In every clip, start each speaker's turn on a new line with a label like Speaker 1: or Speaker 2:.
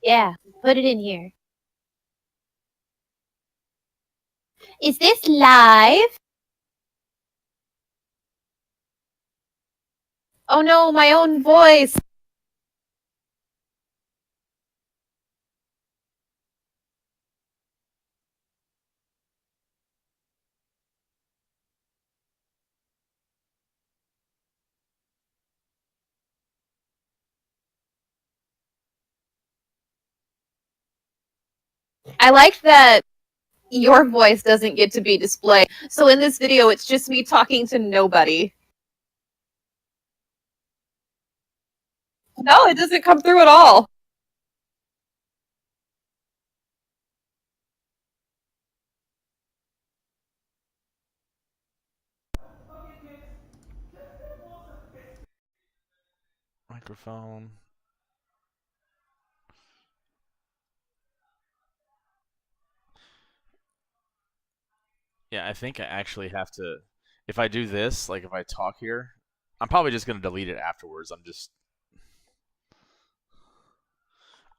Speaker 1: Yeah, put it in here. Is this live? Oh no, my own voice. I like that your voice doesn't get to be displayed. So in this video, it's just me talking to nobody. No, it doesn't come through at all.
Speaker 2: Microphone. Yeah, I think I actually have to. If I do this, like if I talk here, I'm probably just gonna delete it afterwards. I'm just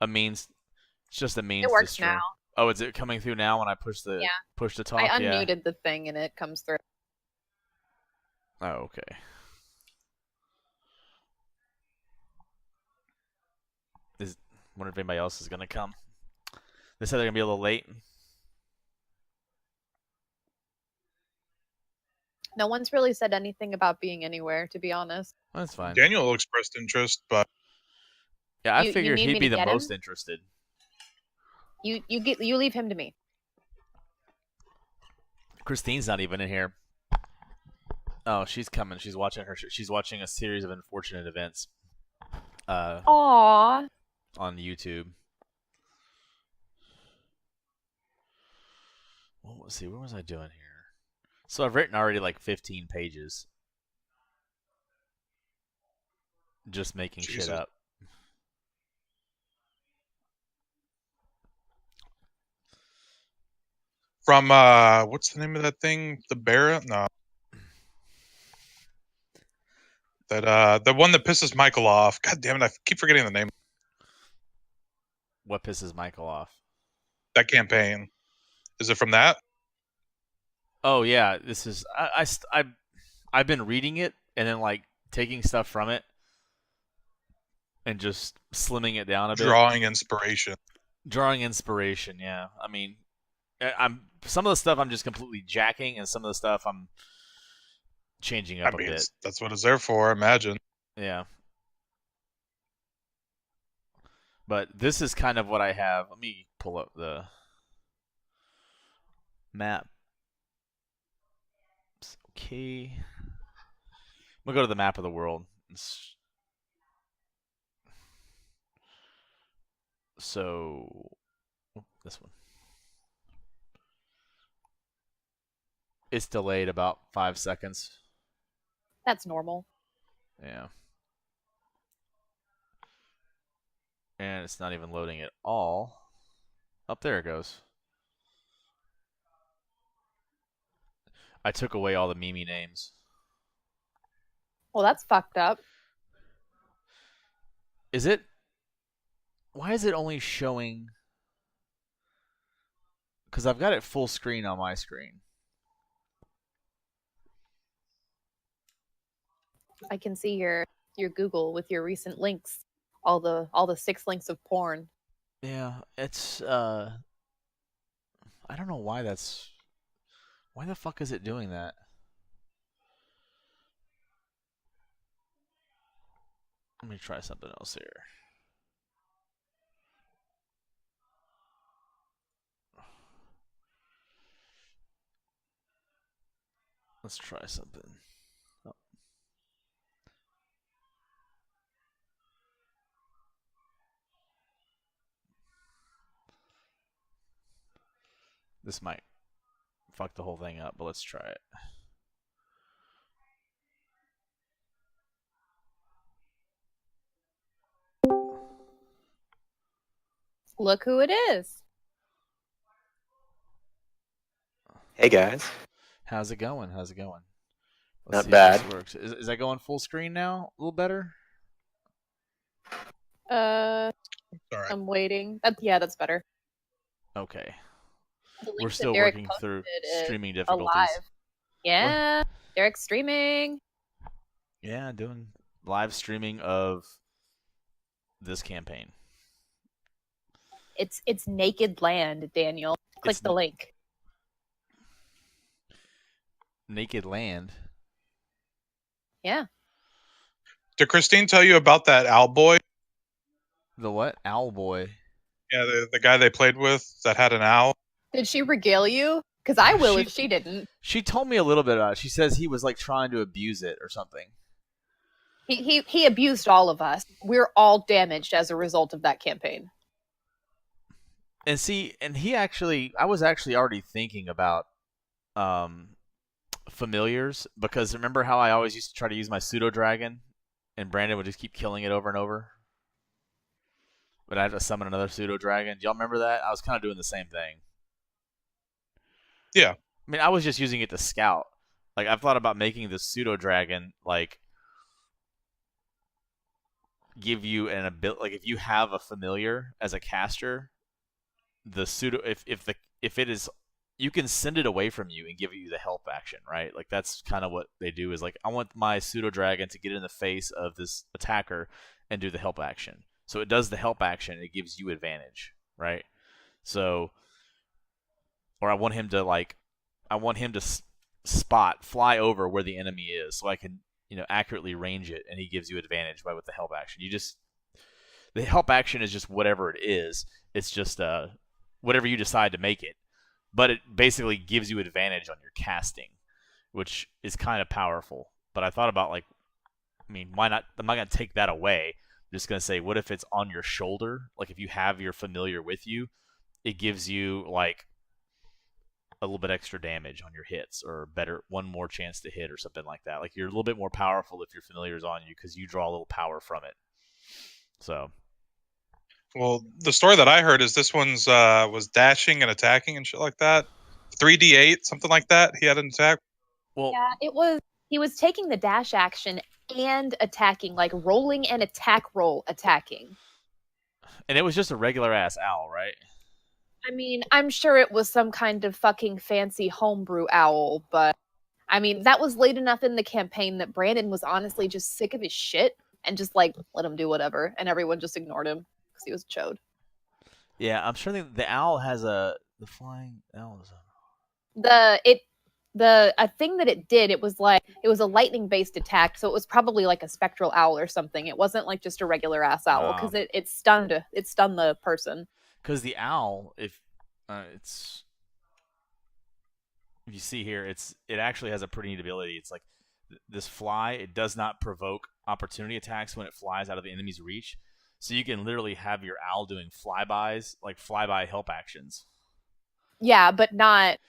Speaker 2: a means. It's just a means
Speaker 1: It
Speaker 2: to
Speaker 1: works
Speaker 2: stream.
Speaker 1: now.
Speaker 2: Oh, is it coming through now when I push the talk?
Speaker 1: I
Speaker 2: Yeah.
Speaker 1: unmuted the thing and it comes through.
Speaker 2: Oh, okay. Wonder if anybody else is gonna come. They said they're gonna be a little late.
Speaker 1: No one's really said anything about being anywhere, to be honest.
Speaker 2: That's fine.
Speaker 3: Daniel expressed interest, but
Speaker 2: yeah, I
Speaker 1: You
Speaker 2: figured
Speaker 1: need
Speaker 2: he'd
Speaker 1: me
Speaker 2: be
Speaker 1: to
Speaker 2: the
Speaker 1: get
Speaker 2: most
Speaker 1: him?
Speaker 2: interested.
Speaker 1: You leave him to me.
Speaker 2: Christine's not even in here. Oh, she's coming. She's watching her. She's watching a series of unfortunate events.
Speaker 1: Aww.
Speaker 2: On YouTube. Let's see. What was I doing here? So I've written already like 15 pages. Just making
Speaker 3: Jesus.
Speaker 2: shit up.
Speaker 3: From what's the name of that thing? The bear? No. That the one that pisses Michael off. God damn it! I keep forgetting the name.
Speaker 2: What pisses Michael off?
Speaker 3: That campaign. Is it from that?
Speaker 2: Oh yeah, this is I've been reading it and then like taking stuff from it and just slimming it down a bit.
Speaker 3: Drawing inspiration.
Speaker 2: Drawing inspiration, yeah. I mean, I'm some of the stuff I'm just completely jacking, and some of the stuff I'm changing up a bit.
Speaker 3: That's what it's there for. Imagine.
Speaker 2: Yeah. But this is kind of what I have. Let me pull up the map. Okay. I'm gonna go to the map of the world. So, this one. It's delayed about 5 seconds.
Speaker 1: That's normal.
Speaker 2: Yeah. And it's not even loading at all. Up there it goes. I took away all the Mimi names.
Speaker 1: Well, that's fucked up.
Speaker 2: Is it? Why is it only showing? Because I've got it full screen on my screen.
Speaker 1: I can see your Google with your recent links, all the 6 links of porn.
Speaker 2: Yeah, it's I don't know why that's. Why the fuck is it doing that? Let me try something else here. Let's try something. Oh. This might fuck the whole thing up, but let's try it.
Speaker 1: Look who it is.
Speaker 4: Hey guys.
Speaker 2: How's it going? How's it going?
Speaker 4: Not bad.
Speaker 2: If this works. Is that going full screen now? A little better?
Speaker 3: So All right.
Speaker 1: I'm waiting. That's better.
Speaker 2: Okay.
Speaker 1: The link
Speaker 2: We're
Speaker 1: that
Speaker 2: still
Speaker 1: Derek
Speaker 2: working
Speaker 1: posted
Speaker 2: through
Speaker 1: is
Speaker 2: streaming difficulties.
Speaker 1: alive. Yeah, Derek's streaming.
Speaker 2: Yeah, doing live streaming of this campaign.
Speaker 1: It's Naked Land, Daniel. Click the link.
Speaker 2: Naked Land.
Speaker 1: Yeah.
Speaker 3: Did Christine tell you about that owl boy?
Speaker 2: The what? Owl boy.
Speaker 3: Yeah, the guy they played with that had an owl.
Speaker 1: Did she regale you? Because I will if she didn't.
Speaker 2: She told me a little bit about it. She says he was like trying to abuse it or something.
Speaker 1: He abused all of us. We're all damaged as a result of that campaign.
Speaker 2: And see, and I was actually already thinking about familiars, because remember how I always used to try to use my pseudo dragon and Brandon would just keep killing it over and over? But I have to summon another pseudo dragon. Do y'all remember that? I was kind of doing the same thing.
Speaker 3: Yeah.
Speaker 2: I mean, I was just using it to scout. Like, I've thought about making the pseudo dragon like give you an ability. Like, if you have a familiar as a caster, the pseudo if it is, you can send it away from you and give you the help action, right? Like, that's kind of what they do, is like, I want my pseudo dragon to get in the face of this attacker and do the help action. So it does the help action, it gives you advantage, right? So, or I want him to fly over where the enemy is, so I can, accurately range it, and he gives you advantage with the help action. The help action is just whatever it is. It's just whatever you decide to make it. But it basically gives you advantage on your casting, which is kind of powerful. But I thought about, like, I mean, why not? I'm not going to take that away. I'm just going to say, what if it's on your shoulder? Like, if you have your familiar with you, it gives you, like, a little bit extra damage on your hits, or one more chance to hit, or something like that. Like, you're a little bit more powerful if your familiar is on you, because you draw a little power from it. So.
Speaker 3: Well, the story that I heard is this one's was dashing and attacking and shit like that. 3d8, something like that. He had an attack.
Speaker 2: Well,
Speaker 1: yeah, he was taking the dash action and attacking, like rolling an attack roll attacking.
Speaker 2: And it was just a regular ass owl, right?
Speaker 1: I mean, I'm sure it was some kind of fucking fancy homebrew owl, but I mean, that was late enough in the campaign that Brandon was honestly just sick of his shit and just like let him do whatever, and everyone just ignored him because he was chode.
Speaker 2: Yeah, I'm sure the owl has the flying owl is
Speaker 1: a thing that it did, it was a lightning based attack, so it was probably like a spectral owl or something. It wasn't like just a regular ass owl, because it stunned the person.
Speaker 2: Because the owl, if you see here, it actually has a pretty neat ability. It's like this fly. It does not provoke opportunity attacks when it flies out of the enemy's reach. So you can literally have your owl doing flybys, like flyby help actions.
Speaker 1: Yeah, but not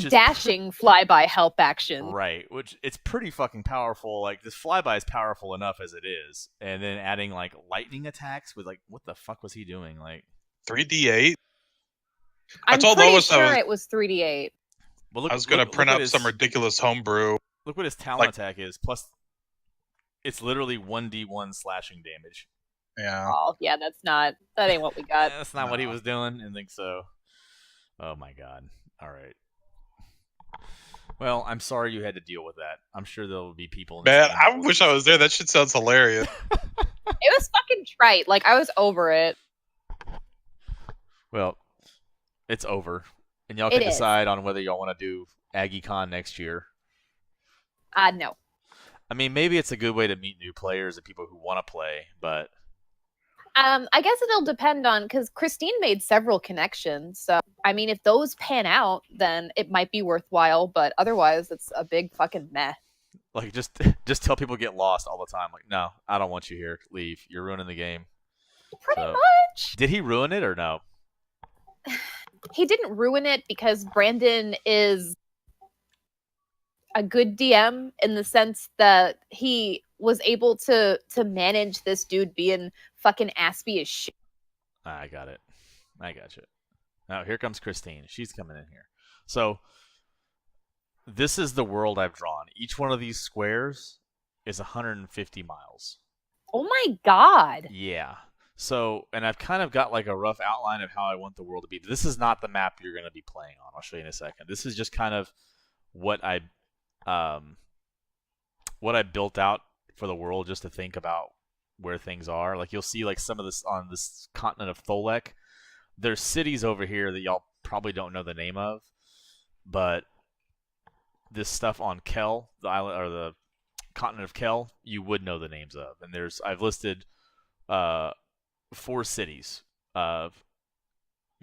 Speaker 1: dashing flyby help action.
Speaker 2: Right, which it's pretty fucking powerful. Like, this flyby is powerful enough as it is, and then adding like lightning attacks with, like, what the fuck was he doing? Like
Speaker 3: 3d8.
Speaker 1: I'm pretty sure it was 3d8.
Speaker 2: Well, look,
Speaker 3: I was gonna print up some ridiculous homebrew.
Speaker 2: Look what his talent attack is. Plus, it's literally 1d1 slashing damage.
Speaker 3: Yeah.
Speaker 1: Oh, yeah, that ain't what we got.
Speaker 2: That's not what he was doing. I didn't think so. Oh my god. All right. Well, I'm sorry you had to deal with that. I'm sure there will be people.
Speaker 3: Man, I wish I was there. That shit sounds hilarious.
Speaker 1: It was fucking trite. Like, I was over it.
Speaker 2: Well, it's over, and y'all can decide on whether y'all want to do AggieCon next year.
Speaker 1: No.
Speaker 2: I mean, maybe it's a good way to meet new players and people who want to play, but.
Speaker 1: I guess it'll depend on, because Christine made several connections. So, I mean, if those pan out, then it might be worthwhile. But otherwise, it's a big fucking meh.
Speaker 2: Like, just tell people get lost all the time. Like, no, I don't want you here. Leave. You're ruining the game.
Speaker 1: Pretty much.
Speaker 2: Did he ruin it or no?
Speaker 1: He didn't ruin it, because Brandon is a good DM in the sense that he was able to manage this dude being fucking aspy as shit.
Speaker 2: I got it. I got you. Now, here comes Christine. She's coming in here. So, this is the world I've drawn. Each one of these squares is 150 miles.
Speaker 1: Oh my god.
Speaker 2: Yeah. So, and I've kind of got like a rough outline of how I want the world to be. This is not the map you're going to be playing on. I'll show you in a second. This is just kind of what um, I built out for the world, just to think about where things are. Like you'll see like some of this on this continent of Tholek. There's cities over here that y'all probably don't know the name of, but this stuff on Kel, the island or the continent of Kel, you would know the names of. And I've listed 4 cities of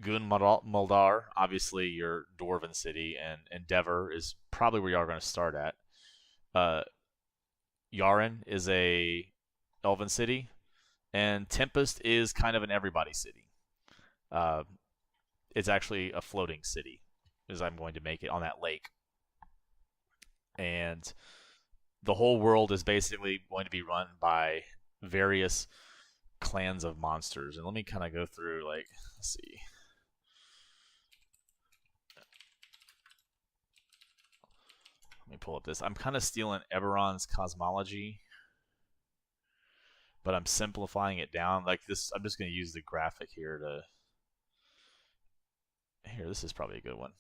Speaker 2: Gun Muldar, obviously your Dwarven city, and Endeavour is probably where you are going to start at. Yaren is a Elven city, and Tempest is kind of an everybody city. It's actually a floating city, as I'm going to make it on that lake. And the whole world is basically going to be run by various clans of monsters. And let me kind of go through, like, let's see. Let me pull up this. I'm kind of stealing Eberron's cosmology, but I'm simplifying it down. Like this, I'm just going to use the graphic here to... Here, this is probably a good one.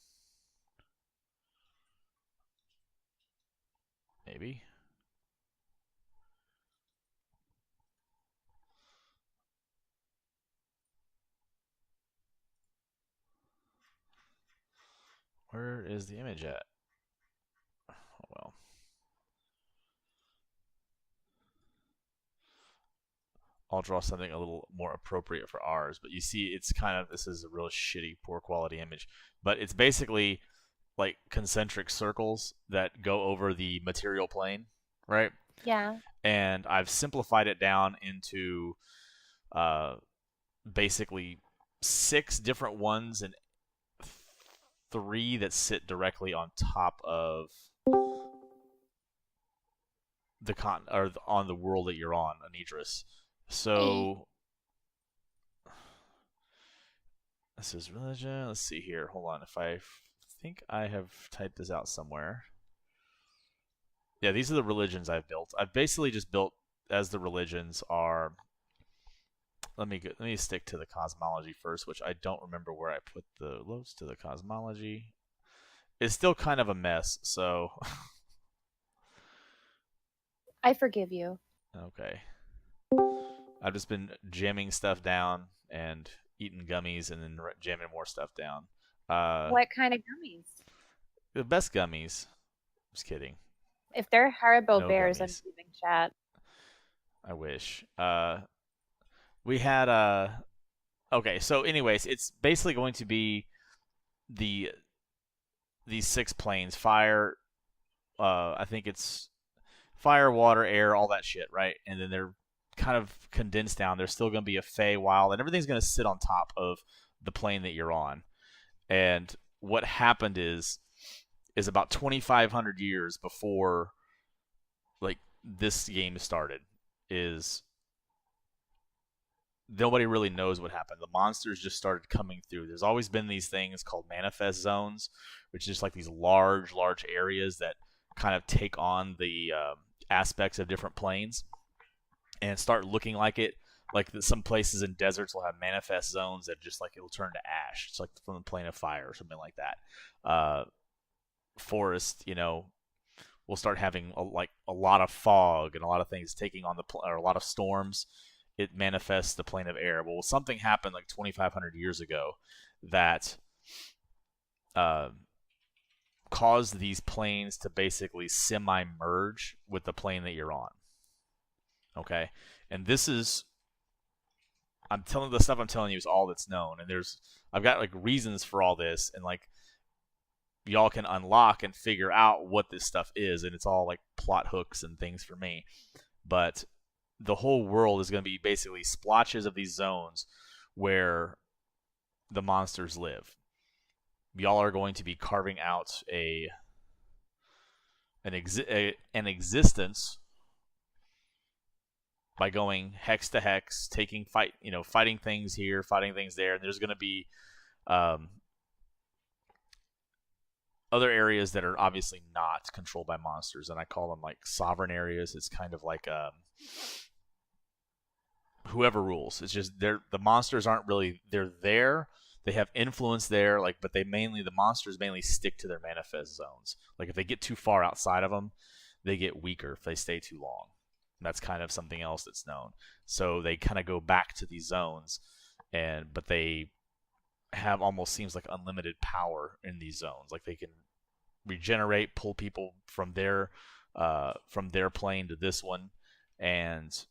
Speaker 2: Maybe. Where is the image at? Oh, well. I'll draw something a little more appropriate for ours. But you see, it's kind of... This is a real shitty, poor quality image. But it's basically like concentric circles that go over the material plane, right?
Speaker 1: Yeah.
Speaker 2: And I've simplified it down into basically 6 different ones and 3 that sit directly on top of the or on the world that you're on, Anidris. So this is religion. Let's see here. Hold on. If I think I have typed this out somewhere. Yeah, these are the religions I've built. I've basically just built as the religions are. Let me stick to the cosmology first, which I don't remember where I put the loads to the cosmology. It's still kind of a mess, so
Speaker 1: I forgive you.
Speaker 2: Okay. I've just been jamming stuff down and eating gummies and then jamming more stuff down.
Speaker 1: What kind of gummies?
Speaker 2: The best gummies. Just kidding.
Speaker 1: If they're Haribo
Speaker 2: No
Speaker 1: bears,
Speaker 2: gummies.
Speaker 1: I'm leaving chat.
Speaker 2: I wish. We had okay, so anyways, it's basically going to be these 6 planes. Fire, I think it's fire, water, air, all that shit, right? And then they're kind of condensed down. There's still going to be a Fey, Wild, and everything's going to sit on top of the plane that you're on. And what happened is about 2,500 years before like this game started, is nobody really knows what happened. The monsters just started coming through. There's always been these things called manifest zones, which is just like these large areas that kind of take on the aspects of different planes and start looking like it. Like some places in deserts will have manifest zones that just like it'll turn to ash. It's like from the plane of fire or something like that. Forest, we'll start having a lot of fog and a lot of things taking on or a lot of storms. It manifests the plane of air. Well, something happened like 2,500 years ago that caused these planes to basically semi-merge with the plane that you're on. Okay, and this is the stuff I'm telling you is all that's known, and I've got like reasons for all this, and like y'all can unlock and figure out what this stuff is, and it's all like plot hooks and things for me. But the whole world is going to be basically splotches of these zones where the monsters live. Y'all are going to be carving out an existence by going hex to hex, fighting things here, fighting things there, and there's going to be other areas that are obviously not controlled by monsters, and I call them like sovereign areas. It's kind of like whoever rules. It's just the monsters aren't really they're there. They have influence there, like, but the monsters mainly stick to their manifest zones. Like if they get too far outside of them, they get weaker if they stay too long. And that's kind of something else that's known. So they kind of go back to these zones, but they have almost seems like unlimited power in these zones. Like they can regenerate, pull people from their plane to this one, and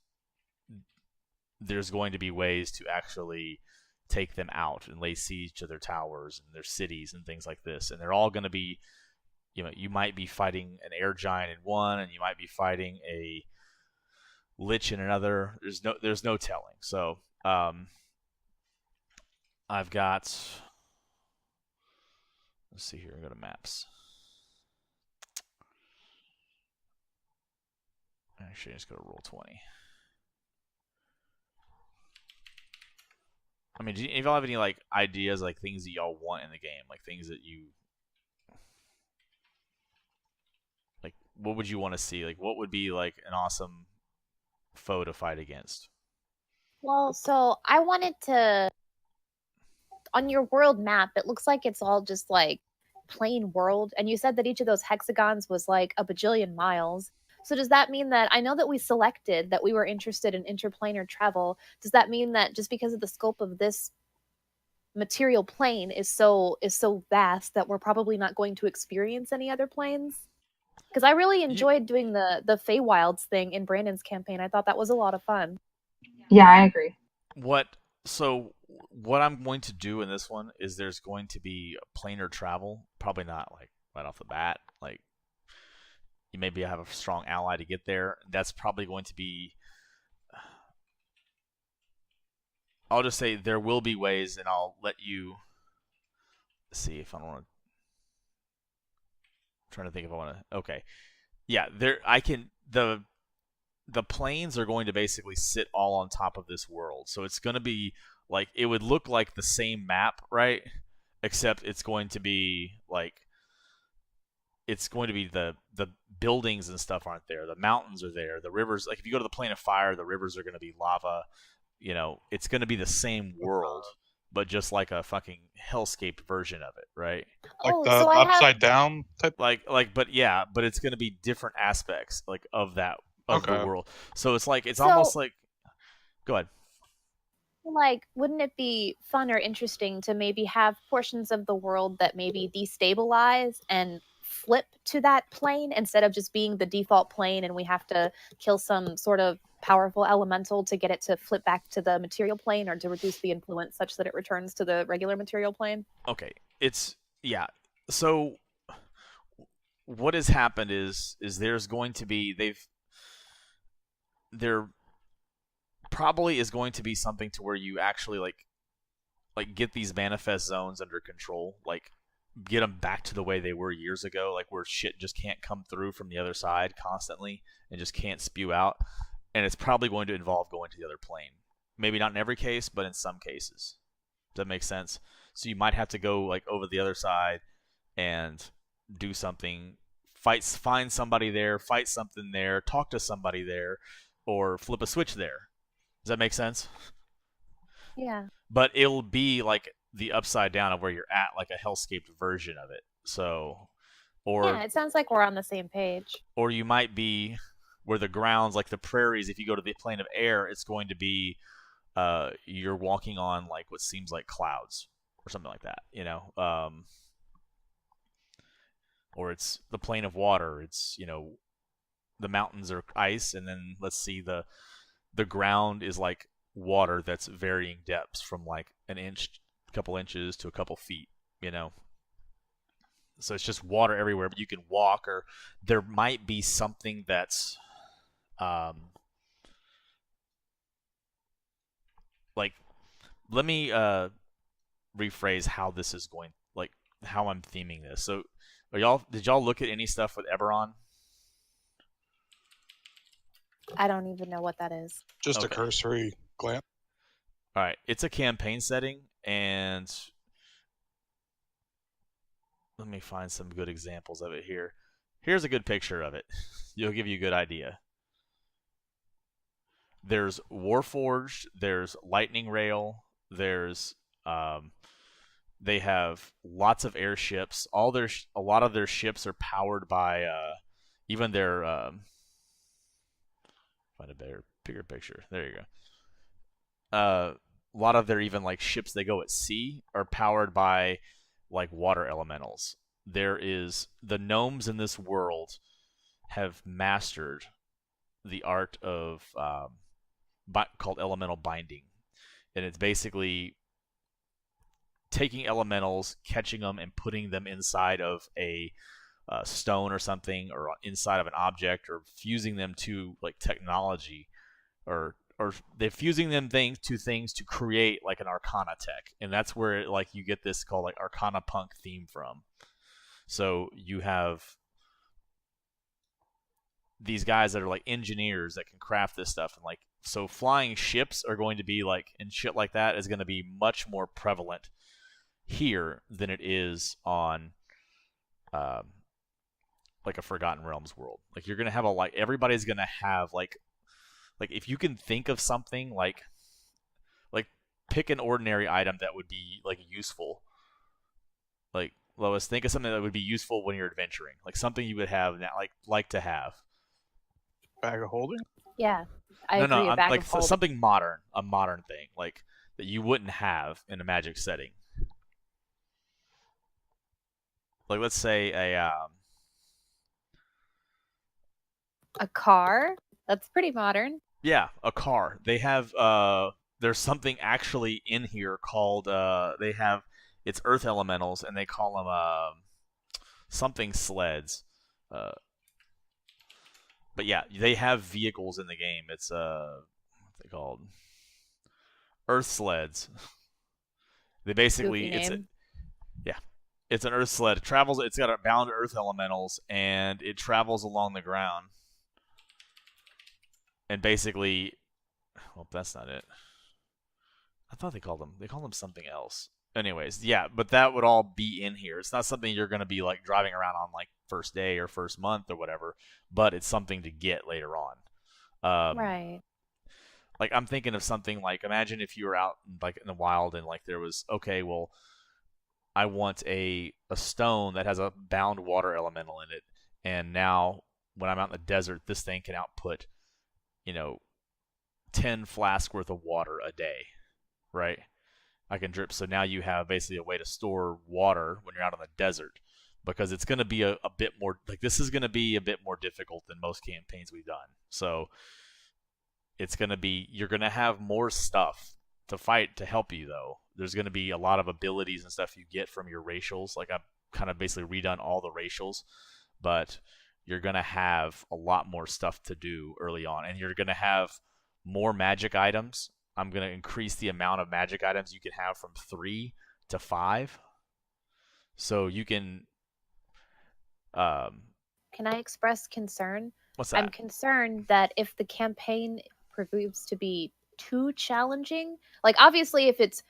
Speaker 2: there's going to be ways to actually take them out and lay siege to their towers and their cities and things like this. And they're all going to be, you might be fighting an air giant in one, and you might be fighting a lich in another. There's no telling. So I've got. Let's see here. I go to maps. Actually, just go to Roll20. I mean, do y'all have any like ideas, like things that y'all want in the game, like things that you like? What would you want to see? Like, what would be like an awesome foe to fight against?
Speaker 1: Well, so I wanted to. On your world map, it looks like it's all just like plain world, and you said that each of those hexagons was like a bajillion miles. So does that mean that I know that we selected that we were interested in interplanar travel? Does that mean that just because of the scope of this material plane is so vast that we're probably not going to experience any other planes? Because I really enjoyed doing the Feywilds thing in Brandon's campaign. I thought that was a lot of fun.
Speaker 5: Yeah, I agree.
Speaker 2: What I'm going to do in this one is there's going to be planar travel. Probably not like right off the bat. Like you maybe have a strong ally to get there. That's probably going to be. I'll just say there will be ways, and I'll let you see if I want to. I'm trying to think if I want to. Okay, yeah, there I can the planes are going to basically sit all on top of this world. So it's going to be like it would look like the same map, right? Except it's going to be like the buildings and stuff aren't there. The mountains are there. The rivers, like if you go to the plane of fire, the rivers are going to be lava. It's going to be the same world, but just like a fucking hellscape version of it, right?
Speaker 3: Like the upside down type.
Speaker 2: But it's going to be different aspects like of that of the world. So it's like almost like. Go ahead.
Speaker 1: Like, wouldn't it be fun or interesting to maybe have portions of the world that maybe destabilize and flip to that plane instead of just being the default plane, and we have to kill some sort of powerful elemental to get it to flip back to the material plane or to reduce the influence such that it returns to the regular material plane?
Speaker 2: Okay. So what has happened is there's going to be there probably is going to be something to where you actually like get these manifest zones under control, like get them back to the way they were years ago, like where shit just can't come through from the other side constantly and just can't spew out. And it's probably going to involve going to the other plane. Maybe not in every case, but in some cases. Does that make sense? So you might have to go like over the other side and do something, find somebody there, fight something there, talk to somebody there, or flip a switch there. Does that make sense?
Speaker 1: Yeah.
Speaker 2: But it'll be like the upside down of where you're at, like a hellscape version of it. So,
Speaker 1: yeah, it sounds like we're on the same page.
Speaker 2: Or you might be where the grounds, like the prairies, if you go to the plane of air, it's going to be you're walking on like what seems like clouds or something like that, or it's the plane of water. It's the mountains are ice, and then let's see the ground is like water that's varying depths from like an inch, a couple inches to a couple feet, So it's just water everywhere, but you can walk, or there might be something that's like, let me rephrase how this is going, like how I'm theming this. So did y'all look at any stuff with Eberron?
Speaker 1: I don't even know what that is.
Speaker 3: Just a cursory glance.
Speaker 2: All right, it's a campaign setting, and let me find some good examples of it here. Here's a good picture of it. It'll give you a good idea. there's Warforged, there's Lightning Rail, there's they have lots of airships. A lot of their ships are powered by even their find a bigger picture. There you go. A lot of their even like ships they go at sea are powered by like water elementals. There is the gnomes in this world have mastered the art of called elemental binding, and it's basically taking elementals, catching them, and putting them inside of a stone or something, or inside of an object, or fusing them to like technology, or they're fusing them things to create like an Arcana tech, and that's where like you get this called like Arcana Punk theme from. So you have these guys that are like engineers that can craft this stuff, and like so flying ships are going to be like, and shit like that is going to be much more prevalent here than it is on like a Forgotten Realms world. Like you're gonna have everybody's gonna have like if you can think of something like pick an ordinary item that would be like useful. Like Lois, think of something that would be useful when you're adventuring, like something you would have now, like to have.
Speaker 3: Bag of holding?
Speaker 1: Yeah, I agree.
Speaker 2: No,
Speaker 1: a bag
Speaker 2: like
Speaker 1: of holding.
Speaker 2: something modern, a modern thing, like that you wouldn't have in a Magic setting. Like let's say
Speaker 1: a car. That's pretty modern.
Speaker 2: Yeah, a car. They have there's something actually in here called they have it's earth elementals, and they call them something sleds. But yeah, they have vehicles in the game. It's what's it called? Earth sleds. They basically it's an earth sled. It travels. It's got a bound earth elementals, and it travels along the ground. And basically, well, that's not it. I thought they called them something else. Anyways, yeah, but that would all be in here. It's not something you're going to be like driving around on like first day or first month or whatever, but it's something to get later on.
Speaker 1: Right.
Speaker 2: Like I'm thinking of something like, imagine if you were out like in the wild and like there was, okay, well, I want a stone that has a bound water elemental in it, and now when I'm out in the desert, this thing can output 10 flasks worth of water a day, right? I can drip. So now you have basically a way to store water when you're out in the desert, because it's going to be a bit more like this is going to be a bit more difficult than most campaigns we've done. So it's going to be, you're going to have more stuff to fight to help you, though. There's going to be a lot of abilities and stuff you get from your racials. Like I've kind of basically redone all the racials, but you're going to have a lot more stuff to do early on, and you're going to have more magic items. I'm going to increase the amount of magic items you can have from 3 to 5. So you can
Speaker 1: Can I express concern?
Speaker 2: what's that?
Speaker 1: I'm concerned that if the campaign proves to be too challenging, like obviously if it's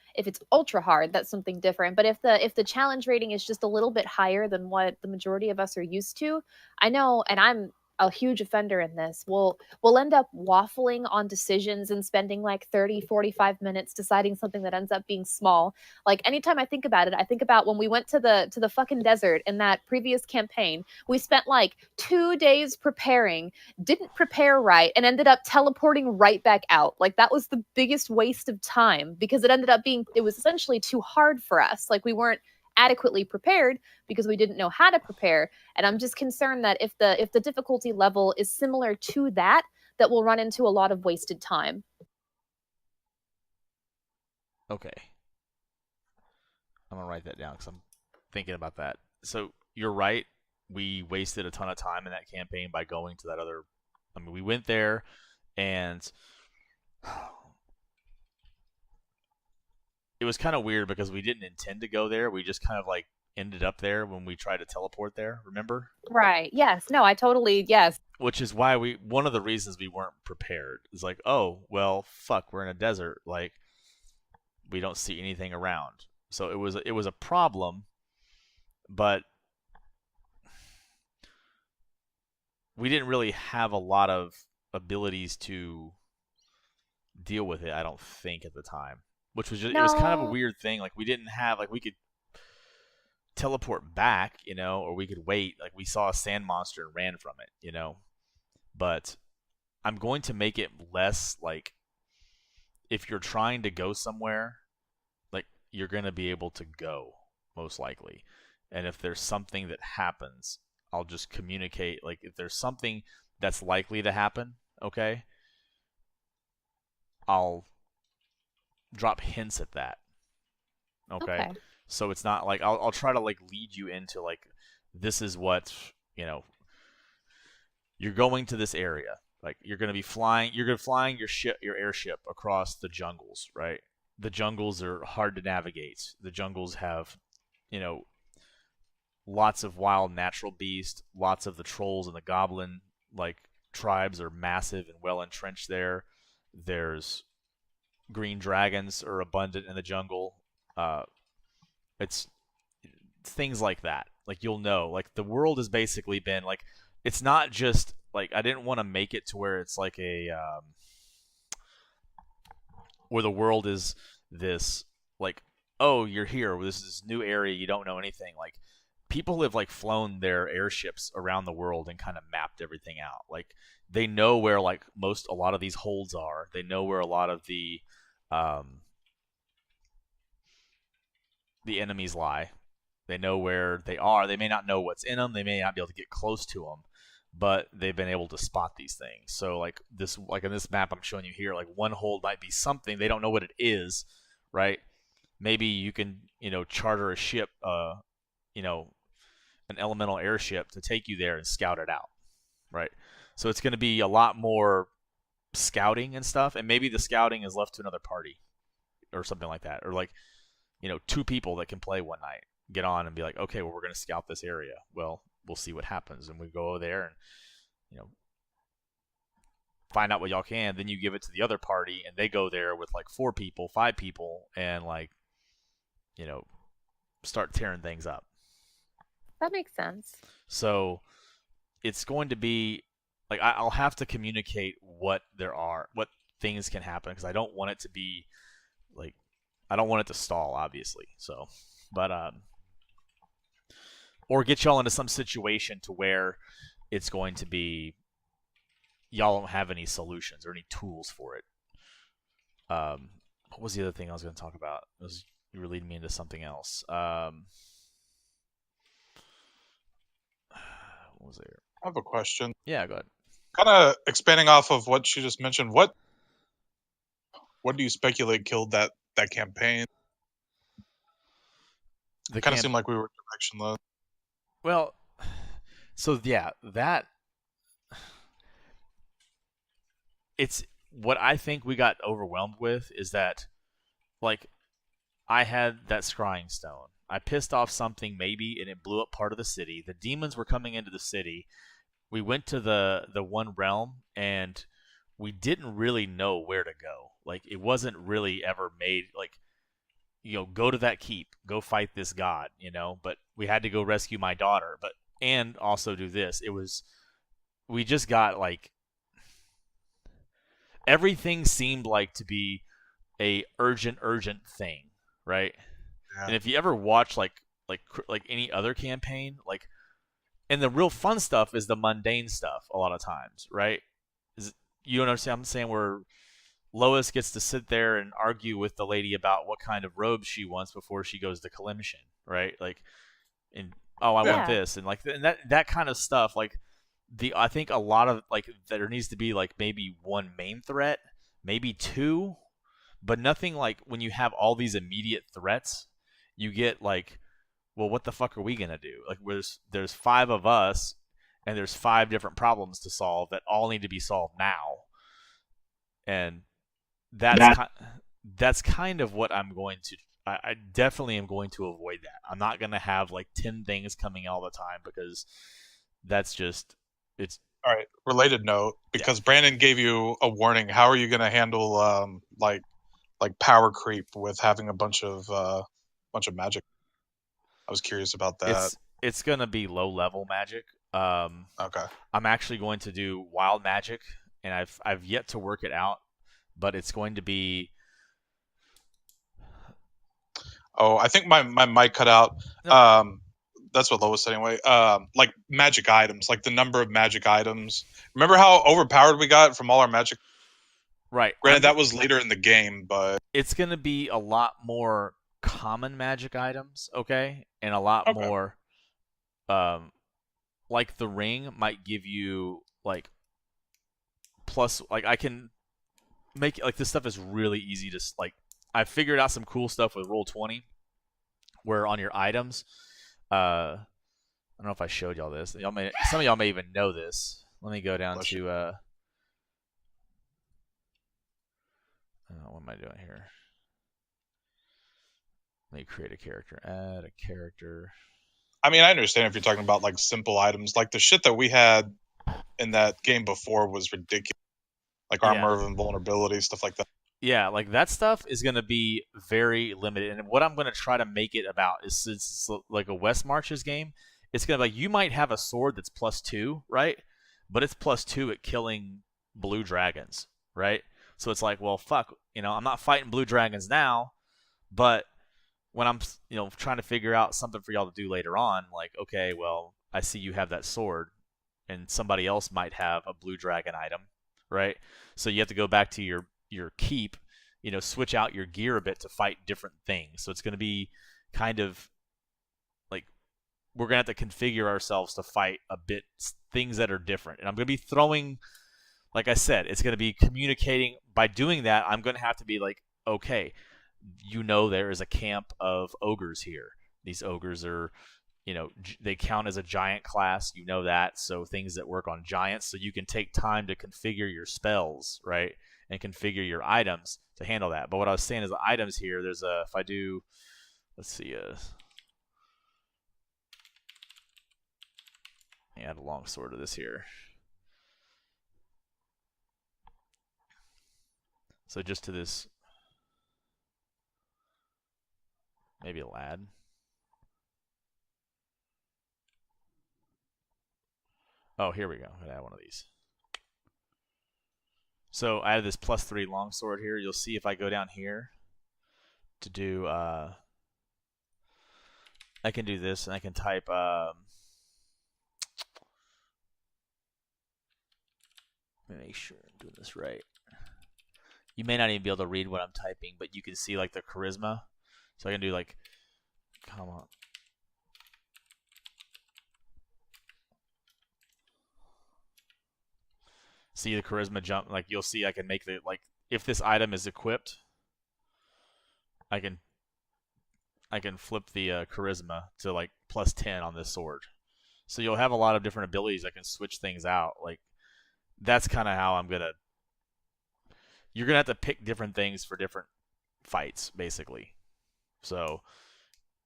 Speaker 1: ultra hard, that's something different, but if the challenge rating is just a little bit higher than what the majority of us are used to, I know, and I'm a huge offender in this, we'll end up waffling on decisions and spending like 30-45 minutes deciding something that ends up being small. Like anytime I think about it, I think about when we went to the fucking desert in that previous campaign. We spent like 2 days preparing, didn't prepare right, and ended up teleporting right back out. Like that was the biggest waste of time, because it was essentially too hard for us. Like we weren't adequately prepared because we didn't know how to prepare. And I'm just concerned that if the difficulty level is similar to that we'll run into a lot of wasted time.
Speaker 2: Okay. I'm going to write that down because I'm thinking about that. So you're right. We wasted a ton of time in that campaign by going to that other. I mean, we went there and it was kind of weird because we didn't intend to go there. We just kind of like ended up there when we tried to teleport there, remember?
Speaker 1: Right. Yes. No, I totally, yes.
Speaker 2: Which is why one of the reasons we weren't prepared is like, oh, well, fuck, we're in a desert. Like, we don't see anything around. So it was a problem, but we didn't really have a lot of abilities to deal with it. I don't think at the time, which was just, it was kind of a weird thing. Like we didn't have like we could teleport back, or we could wait. Like we saw a sand monster and ran from it, But I'm going to make it less like if you're trying to go somewhere, like you're going to be able to go most likely. And if there's something that happens, I'll just communicate. Like if there's something that's likely to happen, okay, I'll drop hints at that. Okay. So it's not like I'll try to like lead you into like this is what, you're going to this area. Like you're going to be flying your airship across the jungles, right? The jungles are hard to navigate. The jungles have, lots of wild natural beasts, lots of the trolls and the goblin like tribes are massive and well entrenched there. There's green dragons are abundant in the jungle. It's things like that. Like you'll know, like the world has basically been like, it's not just like I didn't want to make it to where it's like a where the world is this like, oh, you're here. This is this new area. You don't know anything. Like people have like flown their airships around the world and kind of mapped everything out. Like they know where like a lot of these holds are. They know where a lot of the enemies lie. They know where they are. They may not know what's in them. They may not be able to get close to them, but they've been able to spot these things. So like in this map I'm showing you here, like one hold might be something. They don't know what it is, right? Maybe you can, charter a ship, an elemental airship to take you there and scout it out, right? So it's going to be a lot more scouting and stuff, and maybe the scouting is left to another party or something like that, or like, two people that can play one night get on and be like, okay, well, we're going to scout this area. Well, we'll see what happens, and we go over there and find out what y'all can. Then you give it to the other party, and they go there with like 4 people, 5 people, and like, start tearing things up.
Speaker 1: That makes sense.
Speaker 2: So it's going to be like I'll have to communicate what things can happen, because I don't want it to be like, I don't want it to stall, obviously. So, but or get y'all into some situation to where it's going to be y'all don't have any solutions or any tools for it. What was the other thing I was going to talk about? You were leading me into something else. What was there?
Speaker 3: I have a question.
Speaker 2: Yeah, go ahead.
Speaker 3: Kind of expanding off of what she just mentioned. What do you speculate killed that campaign? It kind of seemed like we were directionless.
Speaker 2: Well, so yeah, it's what I think we got overwhelmed with is that, like, I had that scrying stone. I pissed off something maybe, and it blew up part of the city. The demons were coming into the city. We went to the one realm, and we didn't really know where to go. Like, it wasn't really ever made, like, go to that keep, go fight this god, but we had to go rescue my daughter, and also do this. We just got, like, everything seemed like to be a urgent thing, right? Yeah. And if you ever watch like any other campaign, like, and the real fun stuff is the mundane stuff a lot of times, right? You understand what I'm saying? Where Lois gets to sit there and argue with the lady about what kind of robe she wants before she goes to Kalimshan, right? Like, and I want this, and like, and that kind of stuff. Like, I think a lot of like there needs to be like maybe one main threat, maybe 2, but nothing like when you have all these immediate threats, you get like, well, what the fuck are we gonna do? Like, there's 5 of us, and there's 5 different problems to solve that all need to be solved now, and that's kind of what I'm going to. I definitely am going to avoid that. I'm not gonna have like 10 things coming all the time, because that's just it's.
Speaker 3: All right. Related note, because Brandon gave you a warning. How are you gonna handle like power creep with having a bunch of magic? I was curious about that.
Speaker 2: It's gonna be low level magic.
Speaker 3: Okay.
Speaker 2: I'm actually going to do wild magic, and I've yet to work it out. but it's going to be.
Speaker 3: Oh, I think my mic cut out.
Speaker 2: No.
Speaker 3: That's what Lois said anyway. Like magic items, like the number of magic items. Remember how overpowered we got from all our magic?
Speaker 2: Right.
Speaker 3: Granted, that was later in the game, but
Speaker 2: it's going to be a lot more common magic items, okay, and a lot more. Like the ring might give you like plus. Like I can make like this stuff is really easy to like. I figured out some cool stuff with Roll20, where on your items, I don't know if I showed y'all this. Some of y'all may even know this. Let me go down to what am I doing here? Let me create a character. Add a character.
Speaker 3: I mean, I understand if you're talking about like simple items, like the shit that we had in that game before was ridiculous, like armor of invulnerability, stuff like that.
Speaker 2: Yeah, like that stuff is going to be very limited. And what I'm going to try to make it about is it's like a West Marches game. It's going to be like you might have a sword that's +2, right? But it's +2 at killing blue dragons, right? So it's like, well, fuck, I'm not fighting blue dragons now, but when I'm, trying to figure out something for y'all to do later on, like, okay, well, I see you have that sword, and somebody else might have a blue dragon item, right? So you have to go back to your keep, switch out your gear a bit to fight different things. So it's going to be kind of like we're going to have to configure ourselves to fight a bit things that are different. And I'm going to be throwing, like I said, it's going to be communicating. By doing that, I'm going to have to be like, okay, there is a camp of ogres here. These ogres are, they count as a giant class. You know that. So things that work on giants. So you can take time to configure your spells, right? And configure your items to handle that. But what I was saying is the items here, there's if I do, let's see, add a long sword to this here. So just to this, maybe a lad. Oh, here we go. I'm going to add one of these. So I have this +3 longsword here. You'll see if I go down here to do, I can do this, and I can type, let me make sure I'm doing this right. You may not even be able to read what I'm typing, but you can see like the charisma. So I can do like, come on. See the charisma jump, like you'll see I can make the, like, if this item is equipped, I can flip the charisma to like +10 on this sword. So you'll have a lot of different abilities. I can switch things out. Like that's kind of how you're gonna have to pick different things for different fights, basically. So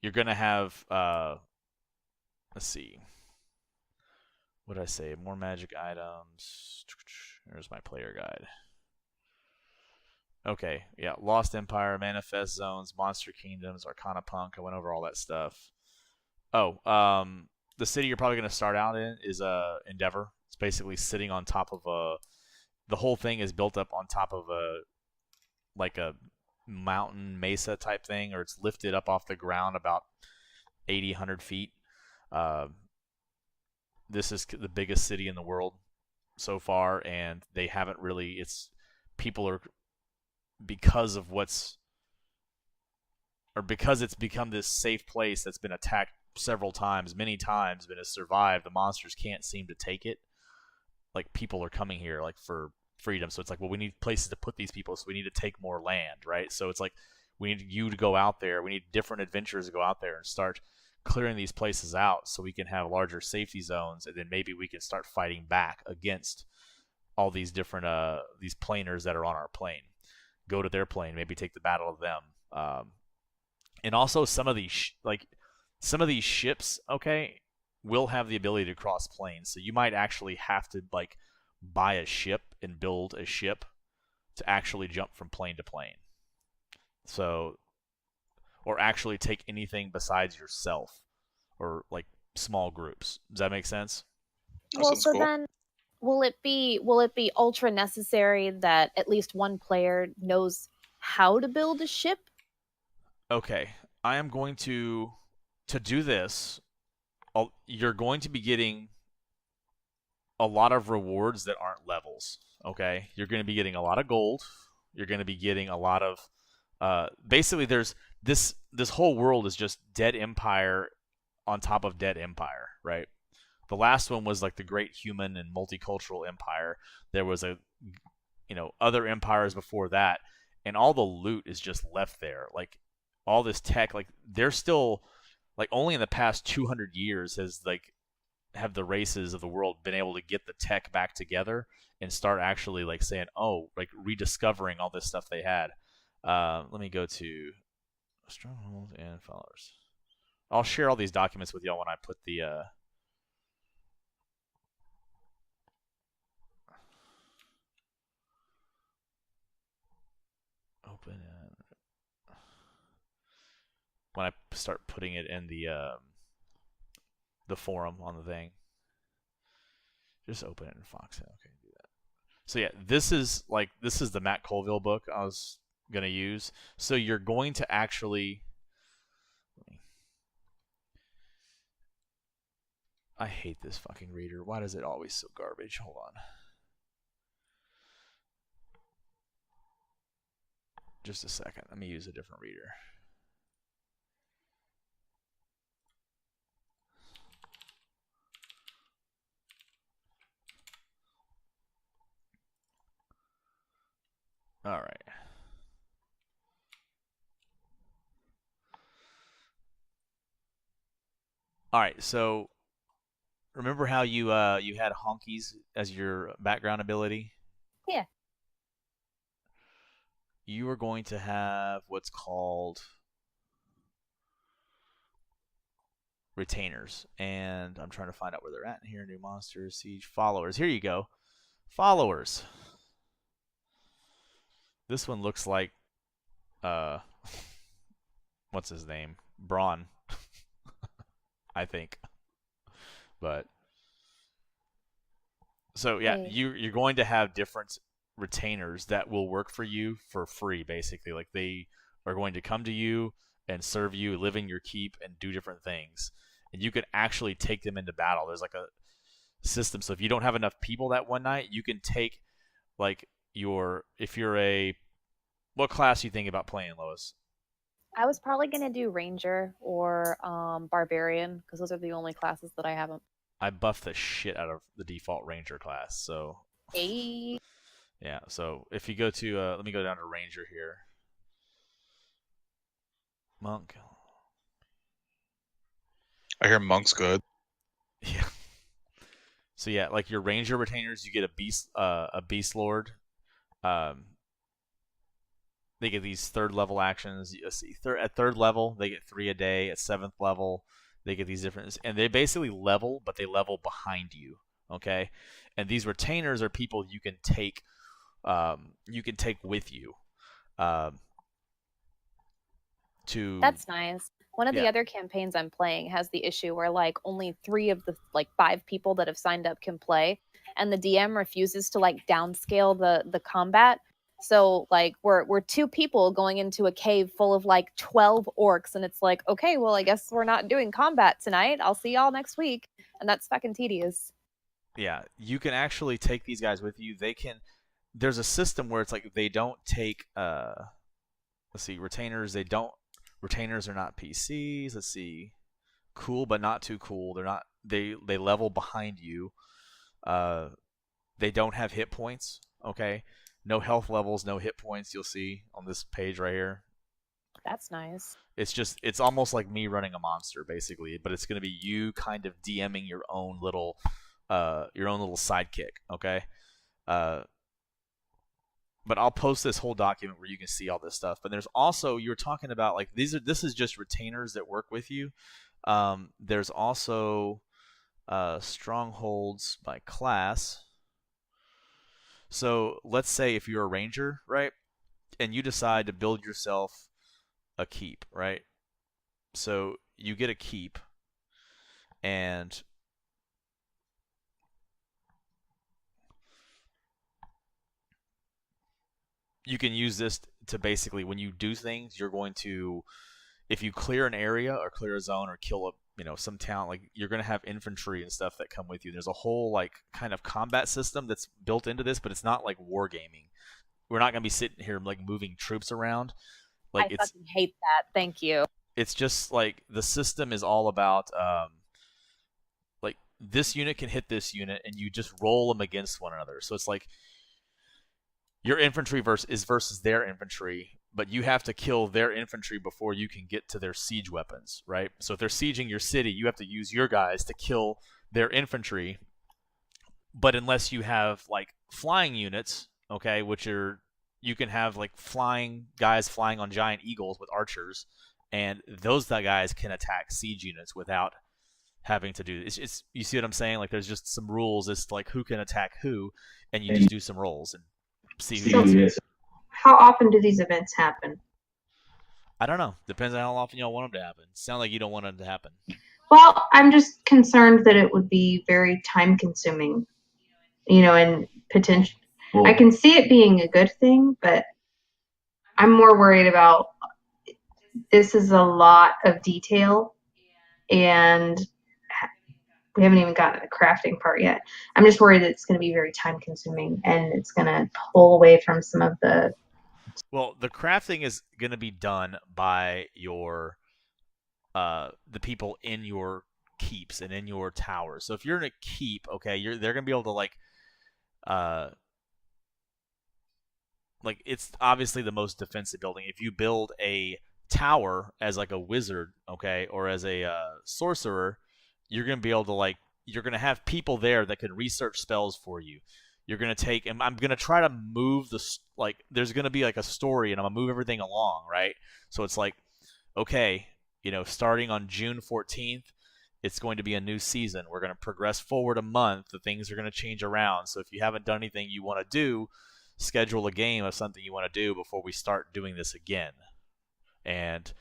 Speaker 2: you're gonna have let's see. What did I say? More magic items. There's my player guide. Okay, yeah. Lost Empire, Manifest Zones, Monster Kingdoms, Arcana Punk. I went over all that stuff. Oh, the city you're probably going to start out in is Endeavour. It's basically sitting on top of the whole thing is built up on top of a mountain mesa type thing, or it's lifted up off the ground about 80, 100 feet. This is the biggest city in the world so far, and they haven't really. People are because it's become this safe place that's been attacked several times, many times, but has survived. The monsters can't seem to take it. Like people are coming here like for freedom, so it's like, well, we need places to put these people, so we need to take more land, right? So it's like we need you to go out there. We need different adventurers to go out there and start clearing these places out so we can have larger safety zones, and then maybe we can start fighting back against all these different these planers that are on our plane. Go to their plane, maybe take the battle of them. And also some of these ships, okay, will have the ability to cross planes. So you might actually have to like buy a ship and build a ship to actually jump from plane to plane. So, or actually take anything besides yourself, or like small groups. Does that make sense?
Speaker 1: Well, so then Will it be ultra necessary that at least one player knows how to build a ship?
Speaker 2: Okay, I am going to do this. You're going to be getting a lot of rewards that aren't levels. Okay, you're going to be getting a lot of gold. You're going to be getting a lot of basically there's this whole world is just Dead Empire on top of Dead Empire, right? The last one was like the Great Human and Multicultural Empire. There was other empires before that, and all the loot is just left there. Like all this tech, like they're still like only in the past 200 years has like have the races of the world been able to get the tech back together and start actually like saying, oh, like rediscovering all this stuff they had. Let me go to Strongholds and followers. I'll share all these documents with y'all when I put the open when I start putting it in the forum on the thing. Just open it in Fox. Okay, do that. So yeah, this is the Matt Colville book I was gonna use. So you're going to actually. I hate this fucking reader. Why does it always so garbage? Hold on. Just a second. Let me use a different reader. All right. All right. So remember how you had honkies as your background ability?
Speaker 1: Yeah.
Speaker 2: You are going to have what's called retainers, and I'm trying to find out where they're at in here. New monsters, siege, followers. Here you go, followers. This one looks like what's his name? Braun, I think. But so yeah, you're going to have different retainers that will work for you for free, basically. Like they are going to come to you and serve you, live in your keep, and do different things. And you can actually take them into battle. There's like a system. So if you don't have enough people that one night, you can take like if you're a what class you think about playing, Lois?
Speaker 1: I was probably gonna do Ranger or Barbarian because those are the only classes that I haven't.
Speaker 2: I buffed the shit out of the default Ranger class, so
Speaker 1: Hey.
Speaker 2: yeah. So if you go to let me go down to Ranger here. Monk.
Speaker 3: I hear Monk's good.
Speaker 2: Yeah. So yeah, like your Ranger retainers, you get a beast lord. They get these third level actions. You see, at third level, they get 3 a day. At 7th level, they get these different, and they basically level, but they level behind you. Okay, and these retainers are people you can take with you.
Speaker 1: That's nice. One of the
Speaker 2: Yeah.
Speaker 1: other campaigns I'm playing has the issue where like only 3 of the like 5 people that have signed up can play, and the DM refuses to like downscale the combat. So like we're 2 people going into a cave full of like 12 orcs, and it's like, okay, well I guess we're not doing combat tonight. I'll see y'all next week, and that's fucking tedious.
Speaker 2: Yeah, you can actually take these guys with you. There's a system where it's like they don't take let's see, retainers. Retainers are not PCs. Let's see, cool but not too cool. They're not. They level behind you. They don't have hit points. Okay, no health levels, no hit points. You'll see on this page right here.
Speaker 1: That's nice.
Speaker 2: It's almost like me running a monster basically, but it's going to be you kind of DMing your own little sidekick. Okay. But I'll post this whole document where you can see all this stuff. But there's also, you were talking about like this is just retainers that work with you. There's also strongholds by class. So let's say if you're a ranger, right, and you decide to build yourself a keep, right? So you get a keep, and you can use this to basically, when you do things, you're going to, if you clear an area or clear a zone or kill some town, like you're going to have infantry and stuff that come with you. There's a whole like kind of combat system that's built into this, but it's not like wargaming. We're not going to be sitting here like moving troops around. Like
Speaker 1: I fucking hate that. Thank you.
Speaker 2: It's just like the system is all about like this unit can hit this unit and you just roll them against one another. So it's like your infantry versus their infantry, but you have to kill their infantry before you can get to their siege weapons, right? So if they're sieging your city, you have to use your guys to kill their infantry. But unless you have like flying units, okay, which are, you can have like guys flying on giant eagles with archers, and those guys can attack siege units without having to do it's you see what I'm saying? Like there's just some rules as to like who can attack who, and you just do some rolls and see who gets it.
Speaker 5: How often do these events happen?
Speaker 2: I don't know. Depends on how often y'all want them to happen. Sound like you don't want them to happen.
Speaker 5: Well, I'm just concerned that it would be very time consuming, and potential. I can see it being a good thing, but I'm more worried about this is a lot of detail, and we haven't even gotten to the crafting part yet. I'm just worried that it's going to be very time consuming and it's going to pull away from some of the.
Speaker 2: Well, the crafting is going to be done by your the people in your keeps and in your towers. So if you're in a keep, okay, they're going to be able to like it's obviously the most defensive building. If you build a tower as like a wizard, okay, or as a sorcerer, you're going to be able to you're going to have people there that can research spells for you. You're going to take, and I'm going to try to move there's going to be like a story, and I'm going to move everything along, right? So it's like, okay, starting on June 14th, it's going to be a new season. We're going to progress forward a month. The things are going to change around. So if you haven't done anything you want to do, schedule a game of something you want to do before we start doing this again. And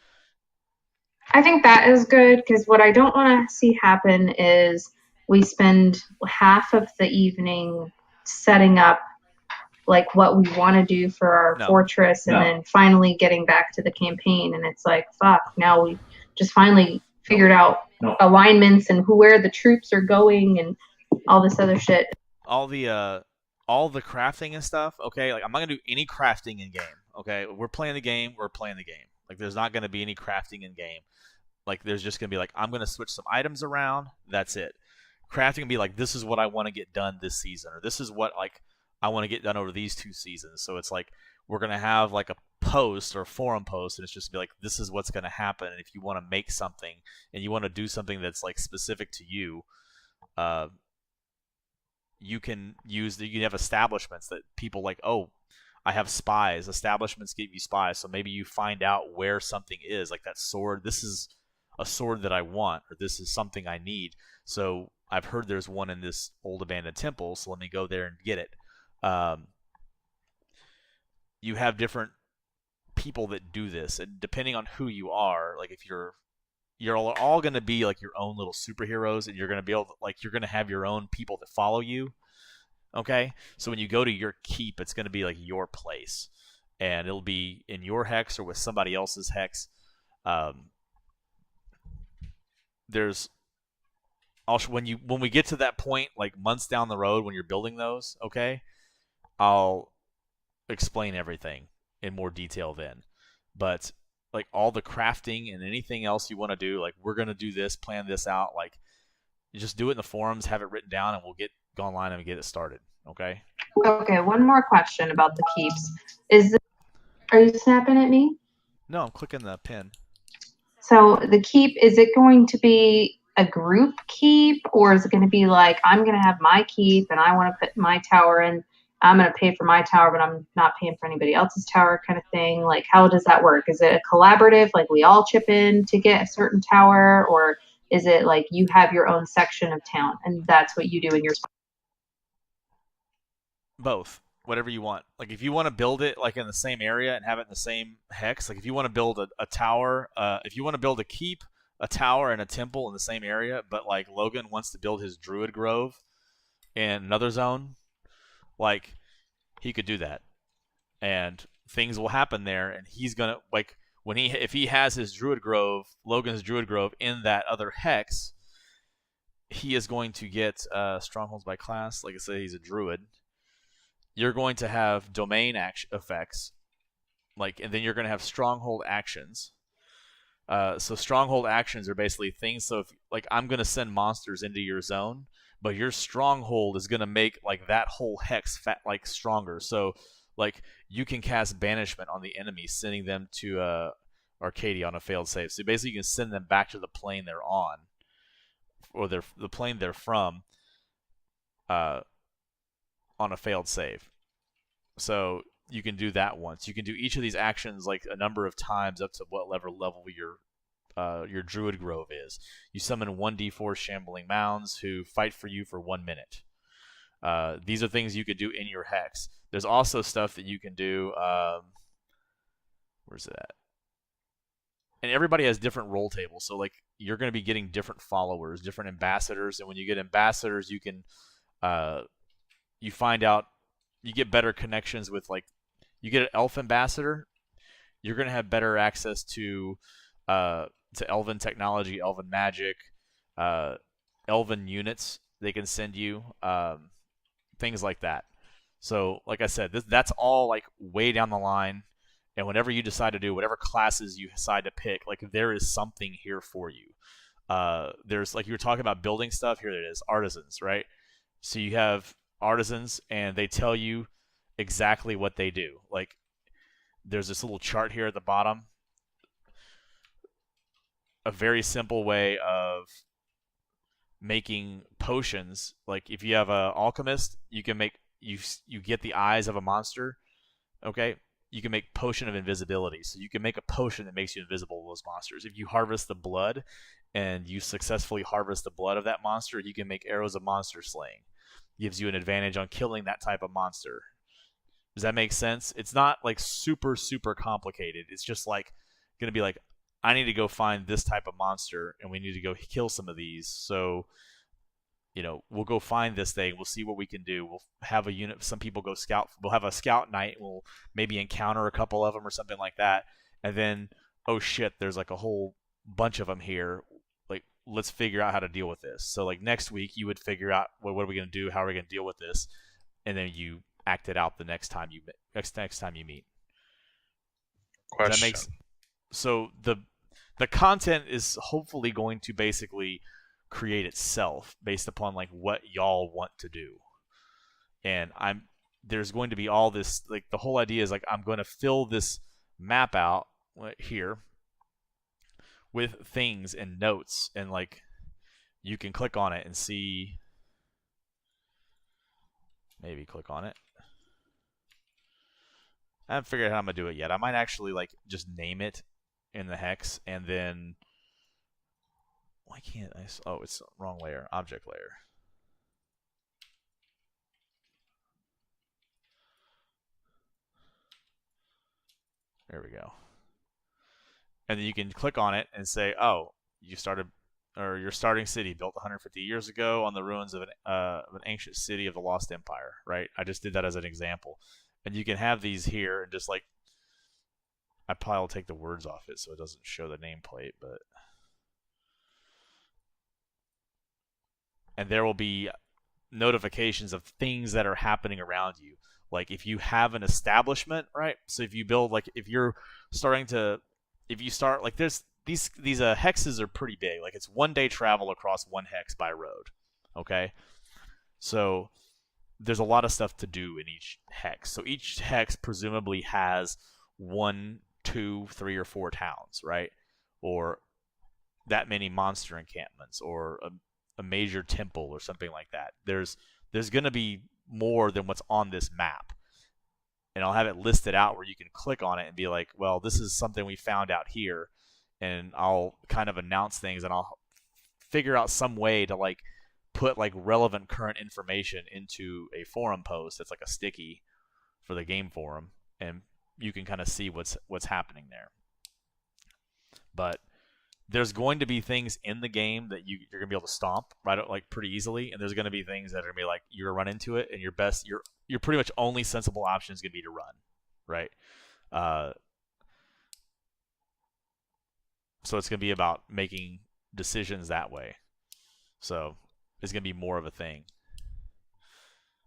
Speaker 5: I think that is good, because what I don't want to see happen is we spend half of the evening setting up like what we want to do for our fortress, and then finally getting back to the campaign, and it's like, fuck, now we just finally figured out alignments and where the troops are going and all this other shit.
Speaker 2: All the crafting and stuff, okay? Like I'm not gonna do any crafting in game, okay? We're playing the game. Like there's not gonna be any crafting in game. Like there's just gonna be like, I'm gonna switch some items around. That's it. Crafting can be like, this is what I want to get done this season, or this is what I want to get done over these 2 seasons. So it's like we're gonna have like a post or a forum post, and it's just be like, this is what's gonna happen. And if you want to make something and you want to do something that's like specific to you, you can have establishments that people like, oh, I have spies. Establishments give you spies, so maybe you find out where something is, like that sword. This is a sword that I want, or this is something I need. So I've heard there's one in this old abandoned temple, so let me go there and get it. You have different people that do this, and depending on who you are, like if you're all going to be like your own little superheroes, and you're going to be able to, you're going to have your own people that follow you. Okay, so when you go to your keep, it's going to be like your place, and it'll be in your hex or with somebody else's hex. When we get to that point, like months down the road when you're building those, okay, I'll explain everything in more detail then. But like all the crafting and anything else you want to do, like we're going to do this, plan this out, like you just do it in the forums, have it written down, and we'll go online and get it started. Okay?
Speaker 5: Okay, one more question about the keeps. Are you snapping at me?
Speaker 2: No, I'm clicking the pin.
Speaker 5: So the keep, is it going to be a group keep, or is it going to be like, I'm going to have my keep and I want to put my tower in, I'm going to pay for my tower, but I'm not paying for anybody else's tower kind of thing? Like, how does that work? Is it a collaborative, like we all chip in to get a certain tower, or is it like you have your own section of town and that's what you do in your...
Speaker 2: Both. Whatever you want. Like if you want to build it like in the same area and have it in the same hex, like if you want to build a tower, if you want to build a keep, a tower, and a temple in the same area, but like Logan wants to build his Druid Grove in another zone, like he could do that. And things will happen there, and he's gonna like if he has his Druid Grove, Logan's Druid Grove in that other hex, he is going to get Strongholds by class. Like I said, he's a Druid. You're going to have domain effects, and then you're going to have Stronghold Actions. So Stronghold Actions are basically things. So if I'm going to send monsters into your zone, but your Stronghold is going to make that whole hex stronger. So you can cast Banishment on the enemy, sending them to Arcadia on a failed save. So basically you can send them back to the plane they're on, or the plane they're from, on a failed save. So you can do that once. You can do each of these actions a number of times up to what level your Druid Grove is. You summon 1d4 Shambling Mounds who fight for you for 1 minute. These are things you could do in your hex. There's also stuff that you can do. Where's it at? And everybody has different roll tables, so you're going to be getting different followers, different ambassadors, and when you get ambassadors, you can you find out you get better connections with you get an elf ambassador, you're going to have better access to elven technology, elven magic, elven units they can send you, things like that. So like I said, that's all way down the line. And whenever you decide to do whatever classes you decide to pick, there is something here for you. There's you were talking about building stuff. Here it is, Artisans, right? So you have Artisans, and they tell you exactly what they do. There's this little chart here at the bottom. A very simple way of making potions. If you have an alchemist, you can make you get the eyes of a monster. Okay. You can make potion of invisibility. So you can make a potion that makes you invisible to those monsters. If you harvest the blood and you successfully harvest the blood of that monster, you can make arrows of monster slaying. Gives you an advantage on killing that type of monster. Does that make sense? It's not super, super complicated. It's just going to be I need to go find this type of monster and we need to go kill some of these. So, we'll go find this thing. We'll see what we can do. We'll have a unit. Some people go scout. We'll have a scout night. We'll maybe encounter a couple of them or something like that. And then, oh shit, there's a whole bunch of them here. Let's figure out how to deal with this. So next week you would figure out what are we going to do? How are we going to deal with this? And then you act it out the next time you meet.
Speaker 3: Question.
Speaker 2: That makes so the content is hopefully going to basically create itself based upon what y'all want to do. And there's going to be all this the whole idea is I'm going to fill this map out here with things and notes, and you can click on it and see. Maybe click on it. I haven't figured out how I'm gonna do it yet. I might actually just name it in the hex, and then why can't I? Oh, it's the wrong layer. Object layer. There we go. And then you can click on it and say, oh, your starting city built 150 years ago on the ruins of an ancient city of the Lost Empire, right? I just did that as an example. And you can have these here and just I probably will take the words off it so it doesn't show the nameplate, but. And there will be notifications of things that are happening around you. If you have an establishment, right? So if you build, if you start, there's these hexes are pretty big. It's 1 day travel across one hex by road. Okay? So there's a lot of stuff to do in each hex. So each hex presumably has 1, 2, 3, or 4 towns, right? Or that many monster encampments, or a major temple or something like that. There's going to be more than what's on this map. And I'll have it listed out where you can click on it and be well, this is something we found out here. And I'll kind of announce things, and I'll figure out some way to put relevant current information into a forum post that's a sticky for the game forum, and you can kind of see what's happening there. But there's going to be things in the game that you're going to be able to stomp right pretty easily, and there's going to be things that are going to be you're going to run into it, and your pretty much only sensible option is going to be to run, right? So it's going to be about making decisions that way. So it's going to be more of a thing.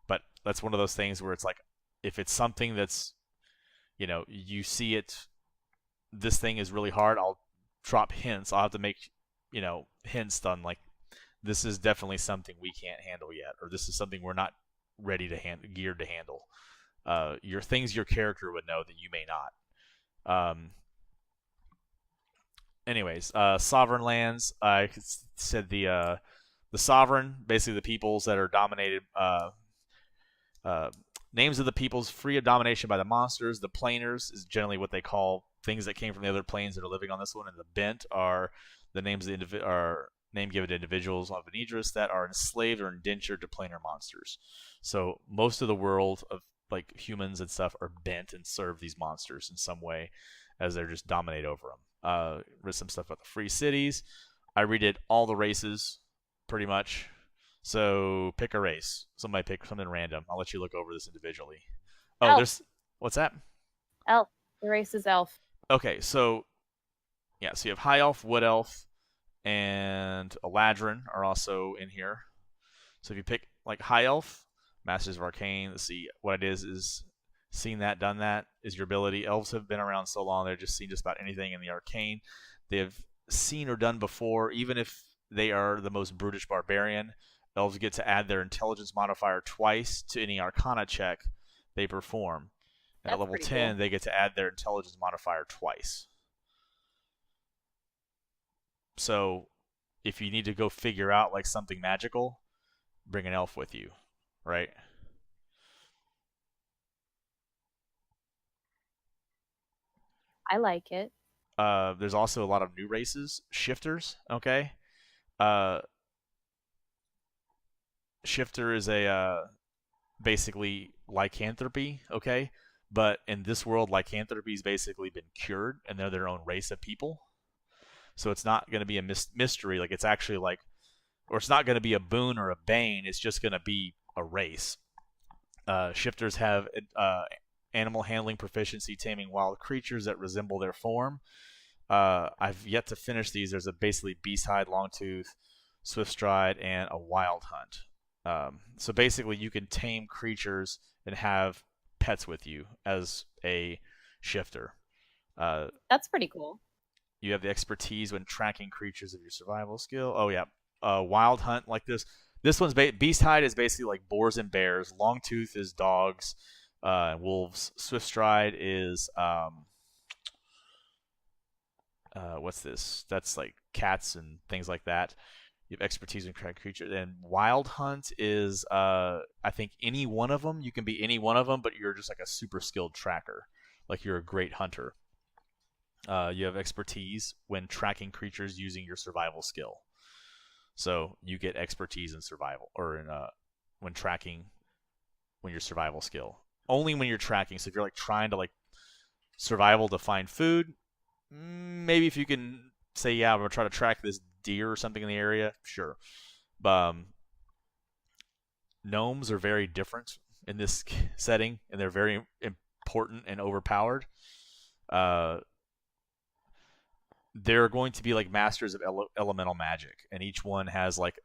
Speaker 2: But that's one of those things where it's like, if it's something that's, you see it, this thing is really hard, I'll drop hints. I'll have to make, hints on like, this is definitely something we can't handle yet, or this is something we're not ready to geared to handle. Your things your character would know that you may not. Anyways, sovereign lands. I said the sovereign, basically the peoples that are dominated. Names of the peoples free of domination by the monsters. The planers is generally what they call things that came from the other planes that are living on this one, and the bent are the names of the name given to individuals on Venedris that are enslaved or indentured to planar monsters. So most of the world of like humans and stuff are bent and serve these monsters in some way, as they're just dominate over them. Read some stuff about the free cities. I redid all the races, pretty much. So pick a race. Somebody pick something random. I'll let you look over this individually. Oh,
Speaker 1: Elf.
Speaker 2: there's what's that?
Speaker 1: Elf. The race is elf.
Speaker 2: Okay, so yeah, so you have high elf, wood elf, and Eladrin are also in here. So if you pick like high elf, Masters of Arcane, let's see what it is seen that, done that is your ability. Elves have been around so long, they've just seen just about anything in the arcane. They have seen or done before, even if they are the most brutish barbarian. Elves get to add their intelligence modifier twice to any arcana check they perform. And at level 10, they get to add their intelligence modifier twice. So if you need to go figure out like something magical, bring an elf with you, right?
Speaker 1: I like it.
Speaker 2: There's also a lot of new races, shifters. Okay, shifter is a basically lycanthropy. Okay, but in this world, lycanthropy's basically been cured, and they're their own race of people. So it's not going to be a mystery. Like it's actually like, or it's not going to be a boon or a bane. It's just going to be a race. Shifters have animal handling proficiency, taming wild creatures that resemble their form. I've yet to finish these. There's a basically Beasthide, Longtooth, Swift Stride, and a Wild Hunt. So basically, you can tame creatures and have pets with you as a shifter.
Speaker 1: That's pretty cool.
Speaker 2: You have the expertise when tracking creatures of your survival skill. Oh yeah, Wild Hunt like this. This one's Beasthide is basically like boars and bears. Longtooth is dogs, wolves. Swift Stride is what's this? That's like cats and things like that. You have expertise in tracking creatures. And Wild Hunt is I think any one of them. You can be any one of them, but you're just like a super skilled tracker. Like you're a great hunter. You have expertise when tracking creatures using your survival skill. So you get expertise in survival, or in when tracking, when your survival skill. Only when you're tracking. So if you're like trying to like survival to find food, maybe if you can say, yeah, I'm gonna try to track this deer or something in the area, sure. Gnomes are very different in this setting, and they're very important and overpowered. They're going to be like masters of elemental magic, and each one has like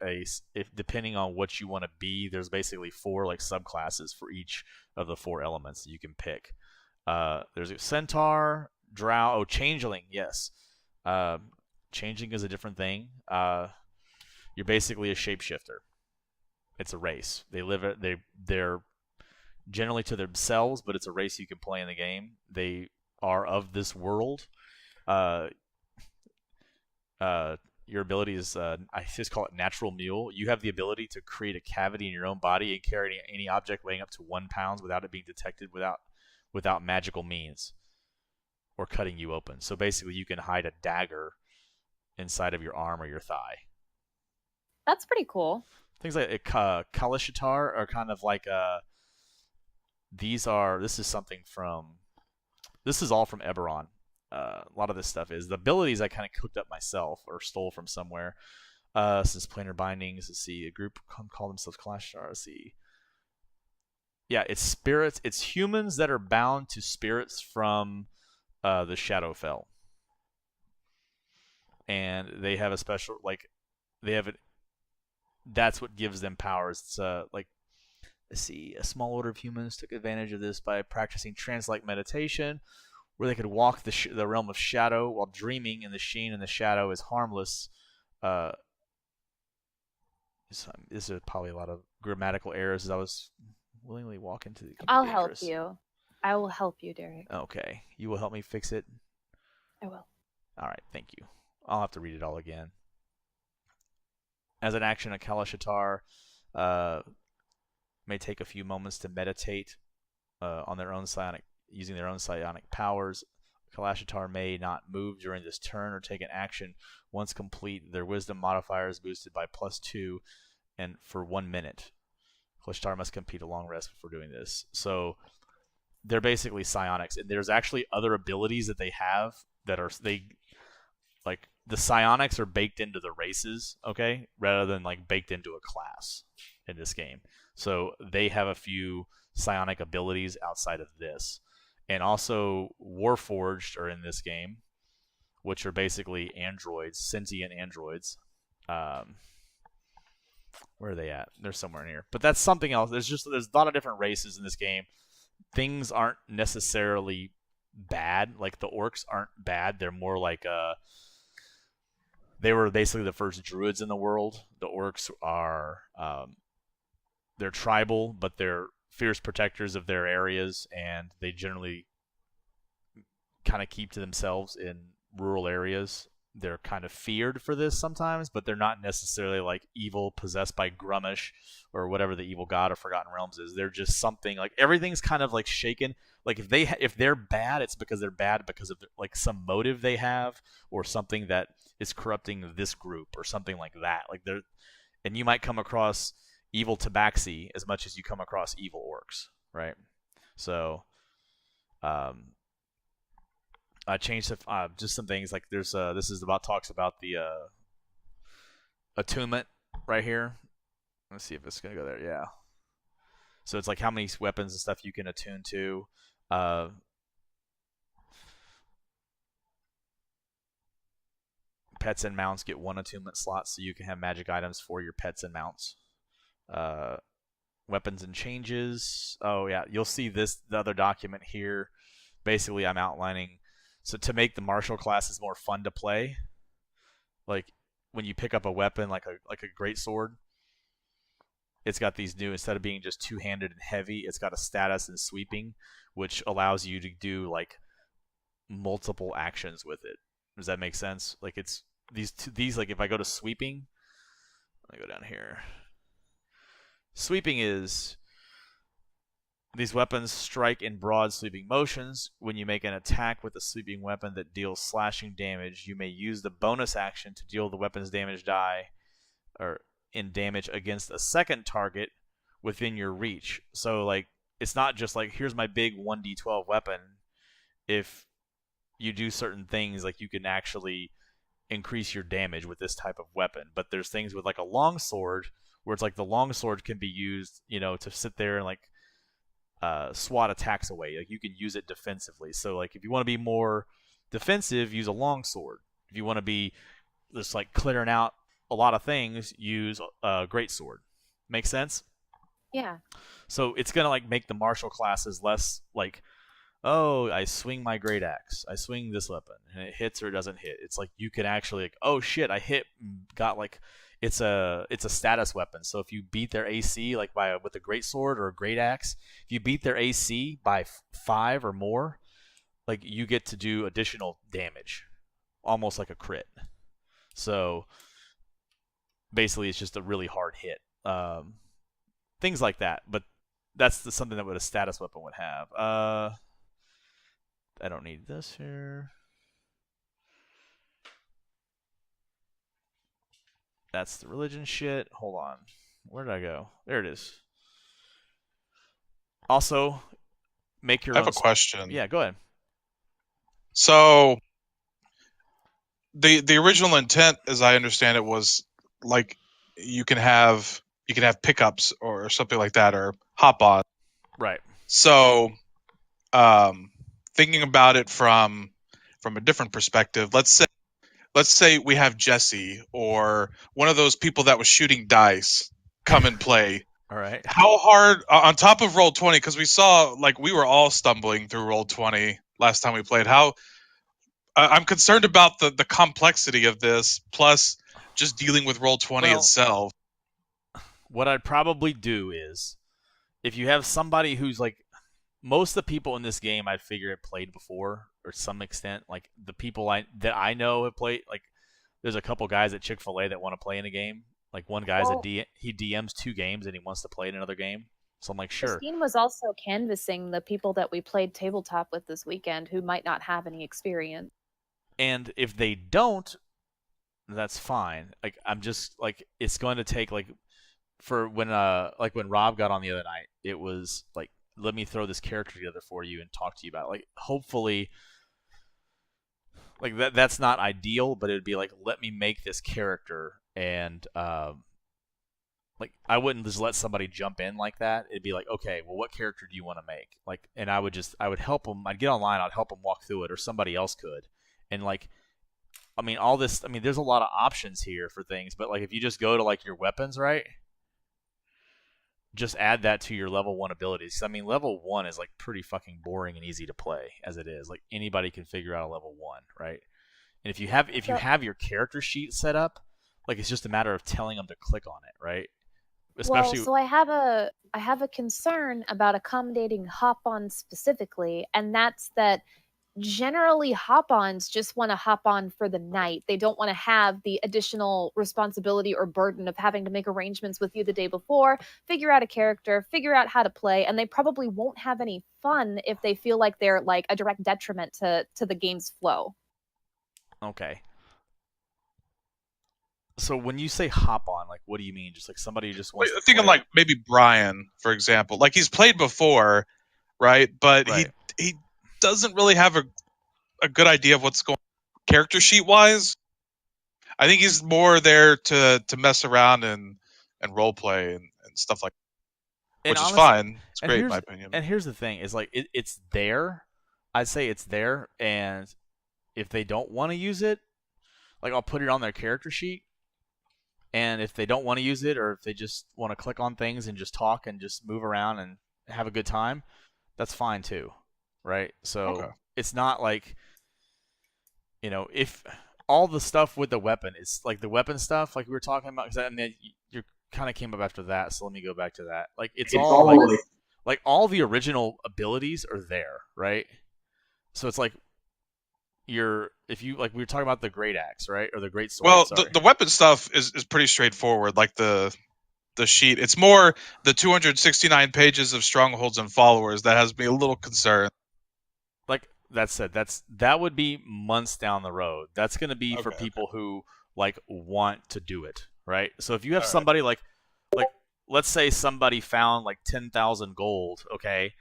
Speaker 2: depending on what you want to be, there's basically 4 like subclasses for each of the 4 elements that you can pick. There's a centaur, drow, changeling, yes. Changing is a different thing. You're basically a shapeshifter. It's a race. They're generally to themselves, but it's a race you can play in the game. They are of this world. Your ability is I just call it natural mule. You have the ability to create a cavity in your own body and carry any object weighing up to 1 pound without it being detected without magical means or cutting you open. So basically, you can hide a dagger inside of your arm or your thigh.
Speaker 1: That's pretty cool.
Speaker 2: Things like Kalishatar are kind of like this is all from Eberron. A lot of this stuff is the abilities I kind of cooked up myself or stole from somewhere. Since planar bindings, let's see, a group call themselves Kalishatar. Let's see. Yeah, it's spirits. It's humans that are bound to spirits from the Shadowfell, and they have a special they have it. That's what gives them powers. It's like, let's see, a small order of humans took advantage of this by practicing trance-like meditation, where they could walk the realm of shadow while dreaming, and the sheen in the shadow is harmless. This is probably a lot of grammatical errors, as I was willingly walk into the.
Speaker 1: I'll help you. I will help you, Derek.
Speaker 2: Okay, you will help me fix it.
Speaker 1: I will.
Speaker 2: All right, thank you. I'll have to read it all again. As an action, a Kalashatar may take a few moments to meditate on their own using their own psionic powers. Kalashatar may not move during this turn or take an action. Once complete, their wisdom modifier is boosted by +2 and for 1 minute. Kalashatar must complete a long rest before doing this. So they're basically psionics, and there's actually other abilities that they have that are like the psionics are baked into the races, okay, rather than like baked into a class in this game. So they have a few psionic abilities outside of this. And also Warforged are in this game, which are basically androids, sentient androids. Where are they at? They're somewhere in here. But that's something else. There's a lot of different races in this game. Things aren't necessarily bad. Like the orcs aren't bad. They're more like they were basically the first druids in the world. The orcs are they're tribal, but they're fierce protectors of their areas, and they generally kind of keep to themselves in rural areas. They're kind of feared for this sometimes, but they're not necessarily like evil, possessed by Grummish or whatever the evil god of Forgotten Realms is. They're just something like everything's kind of like shaken. Like if they're bad, it's because they're bad because of like some motive they have or something that is corrupting this group or something like that. Like and you might come across evil tabaxi as much as you come across evil orcs, right? So, I changed just some things. Like there's this is talks about the attunement right here. Let's see if it's gonna go there. Yeah. So it's like how many weapons and stuff you can attune to. Pets and mounts get 1 attunement slot, so you can have magic items for your pets and mounts. Weapons and changes. Oh yeah, you'll see the other document here. Basically, I'm outlining. So to make the martial classes more fun to play, like when you pick up a weapon like a greatsword, it's got these new, instead of being just two-handed and heavy, it's got a status and sweeping, which allows you to do like multiple actions with it. Does that make sense? Like it's these like if I go to sweeping, let me go down here. Sweeping is these weapons strike in broad sweeping motions. When you make an attack with a sweeping weapon that deals slashing damage, you may use the bonus action to deal the weapon's damage die or in damage against a second target within your reach. So like it's not just like here's my big 1d12 weapon. If you do certain things, like you can actually increase your damage with this type of weapon. But there's things with like a longsword where it's like the longsword can be used, to sit there and like swat attacks away. Like you can use it defensively. So like if you want to be more defensive, use a longsword. If you want to be just like clearing out a lot of things, use a greatsword. Make sense?
Speaker 1: Yeah.
Speaker 2: So it's gonna like make the martial classes less like, oh, I swing my great axe, I swing this weapon, and it hits or it doesn't hit. It's like you can actually like, oh shit, I hit, got like. It's a status weapon. So if you beat their AC like with a great sword or a great axe, if you beat their AC by 5 or more, like you get to do additional damage, almost like a crit. So basically, it's just a really hard hit. Things like that. But that's something that a status weapon would have. I don't need this here. That's the religion shit. Hold on. Where did I go? There it is. Also, make your
Speaker 3: I
Speaker 2: own.
Speaker 3: have a question.
Speaker 2: Yeah, go ahead.
Speaker 3: So, the original intent, as I understand it, was like you can have pickups or something like that, or hop on,
Speaker 2: Right.
Speaker 3: So, thinking about it from a different perspective, let's say we have Jesse or one of those people that was shooting dice come and play.
Speaker 2: All right.
Speaker 3: How hard on top of Roll20? Because we saw we were all stumbling through Roll20 last time we played. I'm concerned about the complexity of this, plus just dealing with Roll20 itself.
Speaker 2: What I'd probably do is, if you have somebody who's most of the people in this game, I figure have played before or to some extent. Like the people that I know have played. Like there's a couple guys at Chick-fil-A that want to play in a game. Like one guy's he DMs 2 games and he wants to play in another game. So I'm like, sure.
Speaker 1: Christine was also canvassing the people that we played tabletop with this weekend who might not have any experience.
Speaker 2: And if they don't, that's fine. Like I'm just it's going to take for when Rob got on the other night, it was like, let me throw this character together for you and talk to you about it. Like hopefully that's not ideal, but it'd be like, let me make this character, and I wouldn't just let somebody jump in like that. It'd be like, okay, well, what character do you want to make? And I would help them. I'd get online, I'd help them walk through it, or somebody else could. And all this, there's a lot of options here for things, but if you just go to your weapons, right? Just add that to your level 1 abilities. Level 1 is pretty fucking boring and easy to play as it is. Anybody can figure out a level 1, right? And if you have your character sheet set up, it's just a matter of telling them to click on it, right? Especially
Speaker 1: so I have a concern about accommodating hop-on specifically, and that's that generally hop-ons just want to hop on for the night. They don't want to have the additional responsibility or burden of having to make arrangements with you the day before, figure out a character, figure out how to play, and they probably won't have any fun if they feel like they're a direct detriment to the game's flow.
Speaker 2: Okay. So when you say hop on, what do you mean? Just somebody who just wants to
Speaker 3: thinking
Speaker 2: play?
Speaker 3: Maybe Brian, for example. He's played before, right? But he doesn't really have a good idea of what's going on character sheet wise. I think he's more there to mess around and role play and stuff like that, which is fine. It's great in my opinion.
Speaker 2: And here's the thing, is it's there. I'd say it's there, and if they don't want to use it, I'll put it on their character sheet. And if they don't want to use it, or if they just want to click on things and just talk and just move around and have a good time, that's fine too, right? So It's not if all the stuff with the weapon is the weapon stuff, we were talking about, because you kind of came up after that, so let me go back to that. It's all all the original abilities are there, right? So it's if you we were talking about the great axe, right, or the great sword.
Speaker 3: Well, the weapon stuff is pretty straightforward. The sheet, it's more the 269 pages of strongholds and followers that has me a little concerned.
Speaker 2: That said, that would be months down the road. That's going to be for people who want to do it, right? So if you have somebody let's say somebody found 10,000 gold, okay,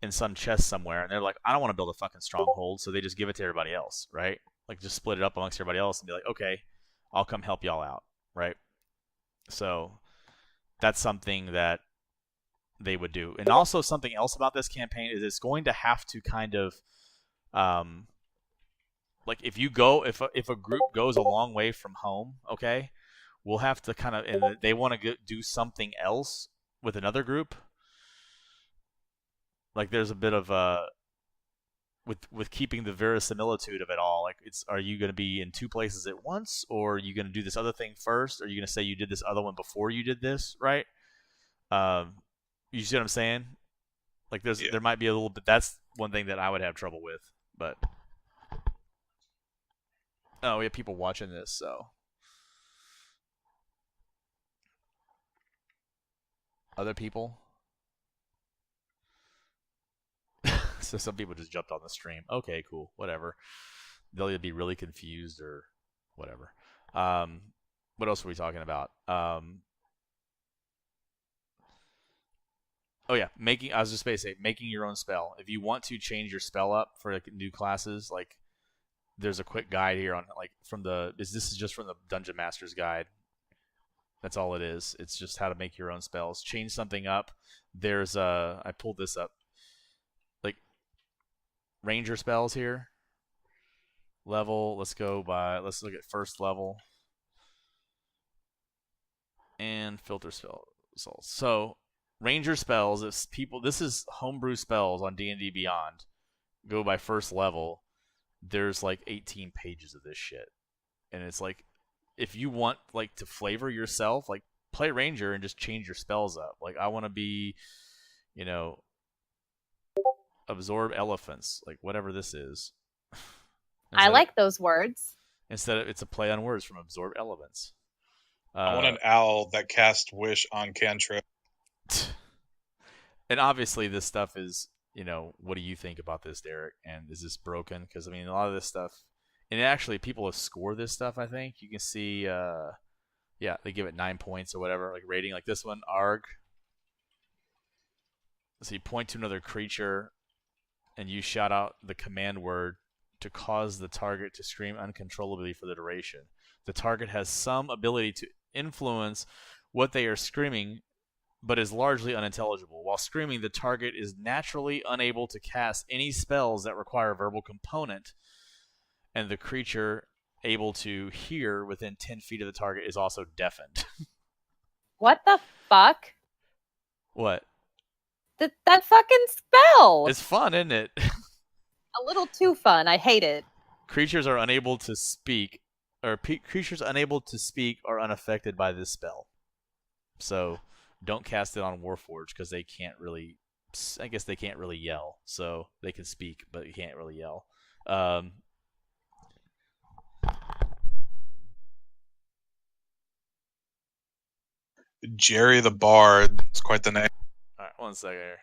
Speaker 2: in some chest somewhere, and they're like, I don't want to build a fucking stronghold, so they just give it to everybody else, right? Just split it up amongst everybody else and be like, okay, I'll come help y'all out, right? So that's something that they would do. And also something else about this campaign is it's going to have to kind of if a group goes a long way from home, okay, we'll have to kind of, and they want to do something else with another group. There's a bit of with keeping the verisimilitude of it all. Are you going to be in 2 places at once, or are you going to do this other thing first? Or are you going to say you did this other one before you did this, right? You see what I'm saying? There might be a little bit. That's one thing that I would have trouble with. But we have people watching this, so other people. So some people just jumped on the stream. Okay, cool, whatever. They'll either be really confused or whatever. What else were we talking about? Oh yeah, I was just going to say, making your own spell. If you want to change your spell up for new classes, there's a quick guide here on this is just from the Dungeon Master's Guide. That's all it is. It's just how to make your own spells. Change something up there's I pulled this up, like ranger spells here. Level. Let's look at first level. And filter spells. So ranger spells. This is homebrew spells on D&D Beyond. Go by first level. There's like 18 pages of this shit, and it's like, if you want like to flavor yourself, like play ranger and just change your spells up. Like I want to be, absorb elephants, like whatever this is.
Speaker 1: I like those words.
Speaker 2: Instead of, it's a play on words from absorb elements.
Speaker 3: I want an owl that casts wish on cantrip.
Speaker 2: And obviously this stuff is, what do you think about this, Derek? And is this broken? Because I mean, a lot of this stuff, and actually people have scored this stuff. I think you can see, they give it 9 points or whatever, like rating, like this one, ARG. So you point to another creature, and you shout out the command word to cause the target to scream uncontrollably for the duration. The target has some ability to influence what they are screaming, but is largely unintelligible. While screaming, the target is naturally unable to cast any spells that require a verbal component, and the creature able to hear within 10 feet of the target is also deafened.
Speaker 1: What the fuck?
Speaker 2: What?
Speaker 1: That fucking spell!
Speaker 2: It's fun, isn't it?
Speaker 1: A little too fun. I hate it.
Speaker 2: Creatures unable to speak are unaffected by this spell. So don't cast it on Warforged because they can't really. I guess they can't really yell. So they can speak, but you can't really yell.
Speaker 3: Jerry the Bard. It's quite the name.
Speaker 2: All right, one second here.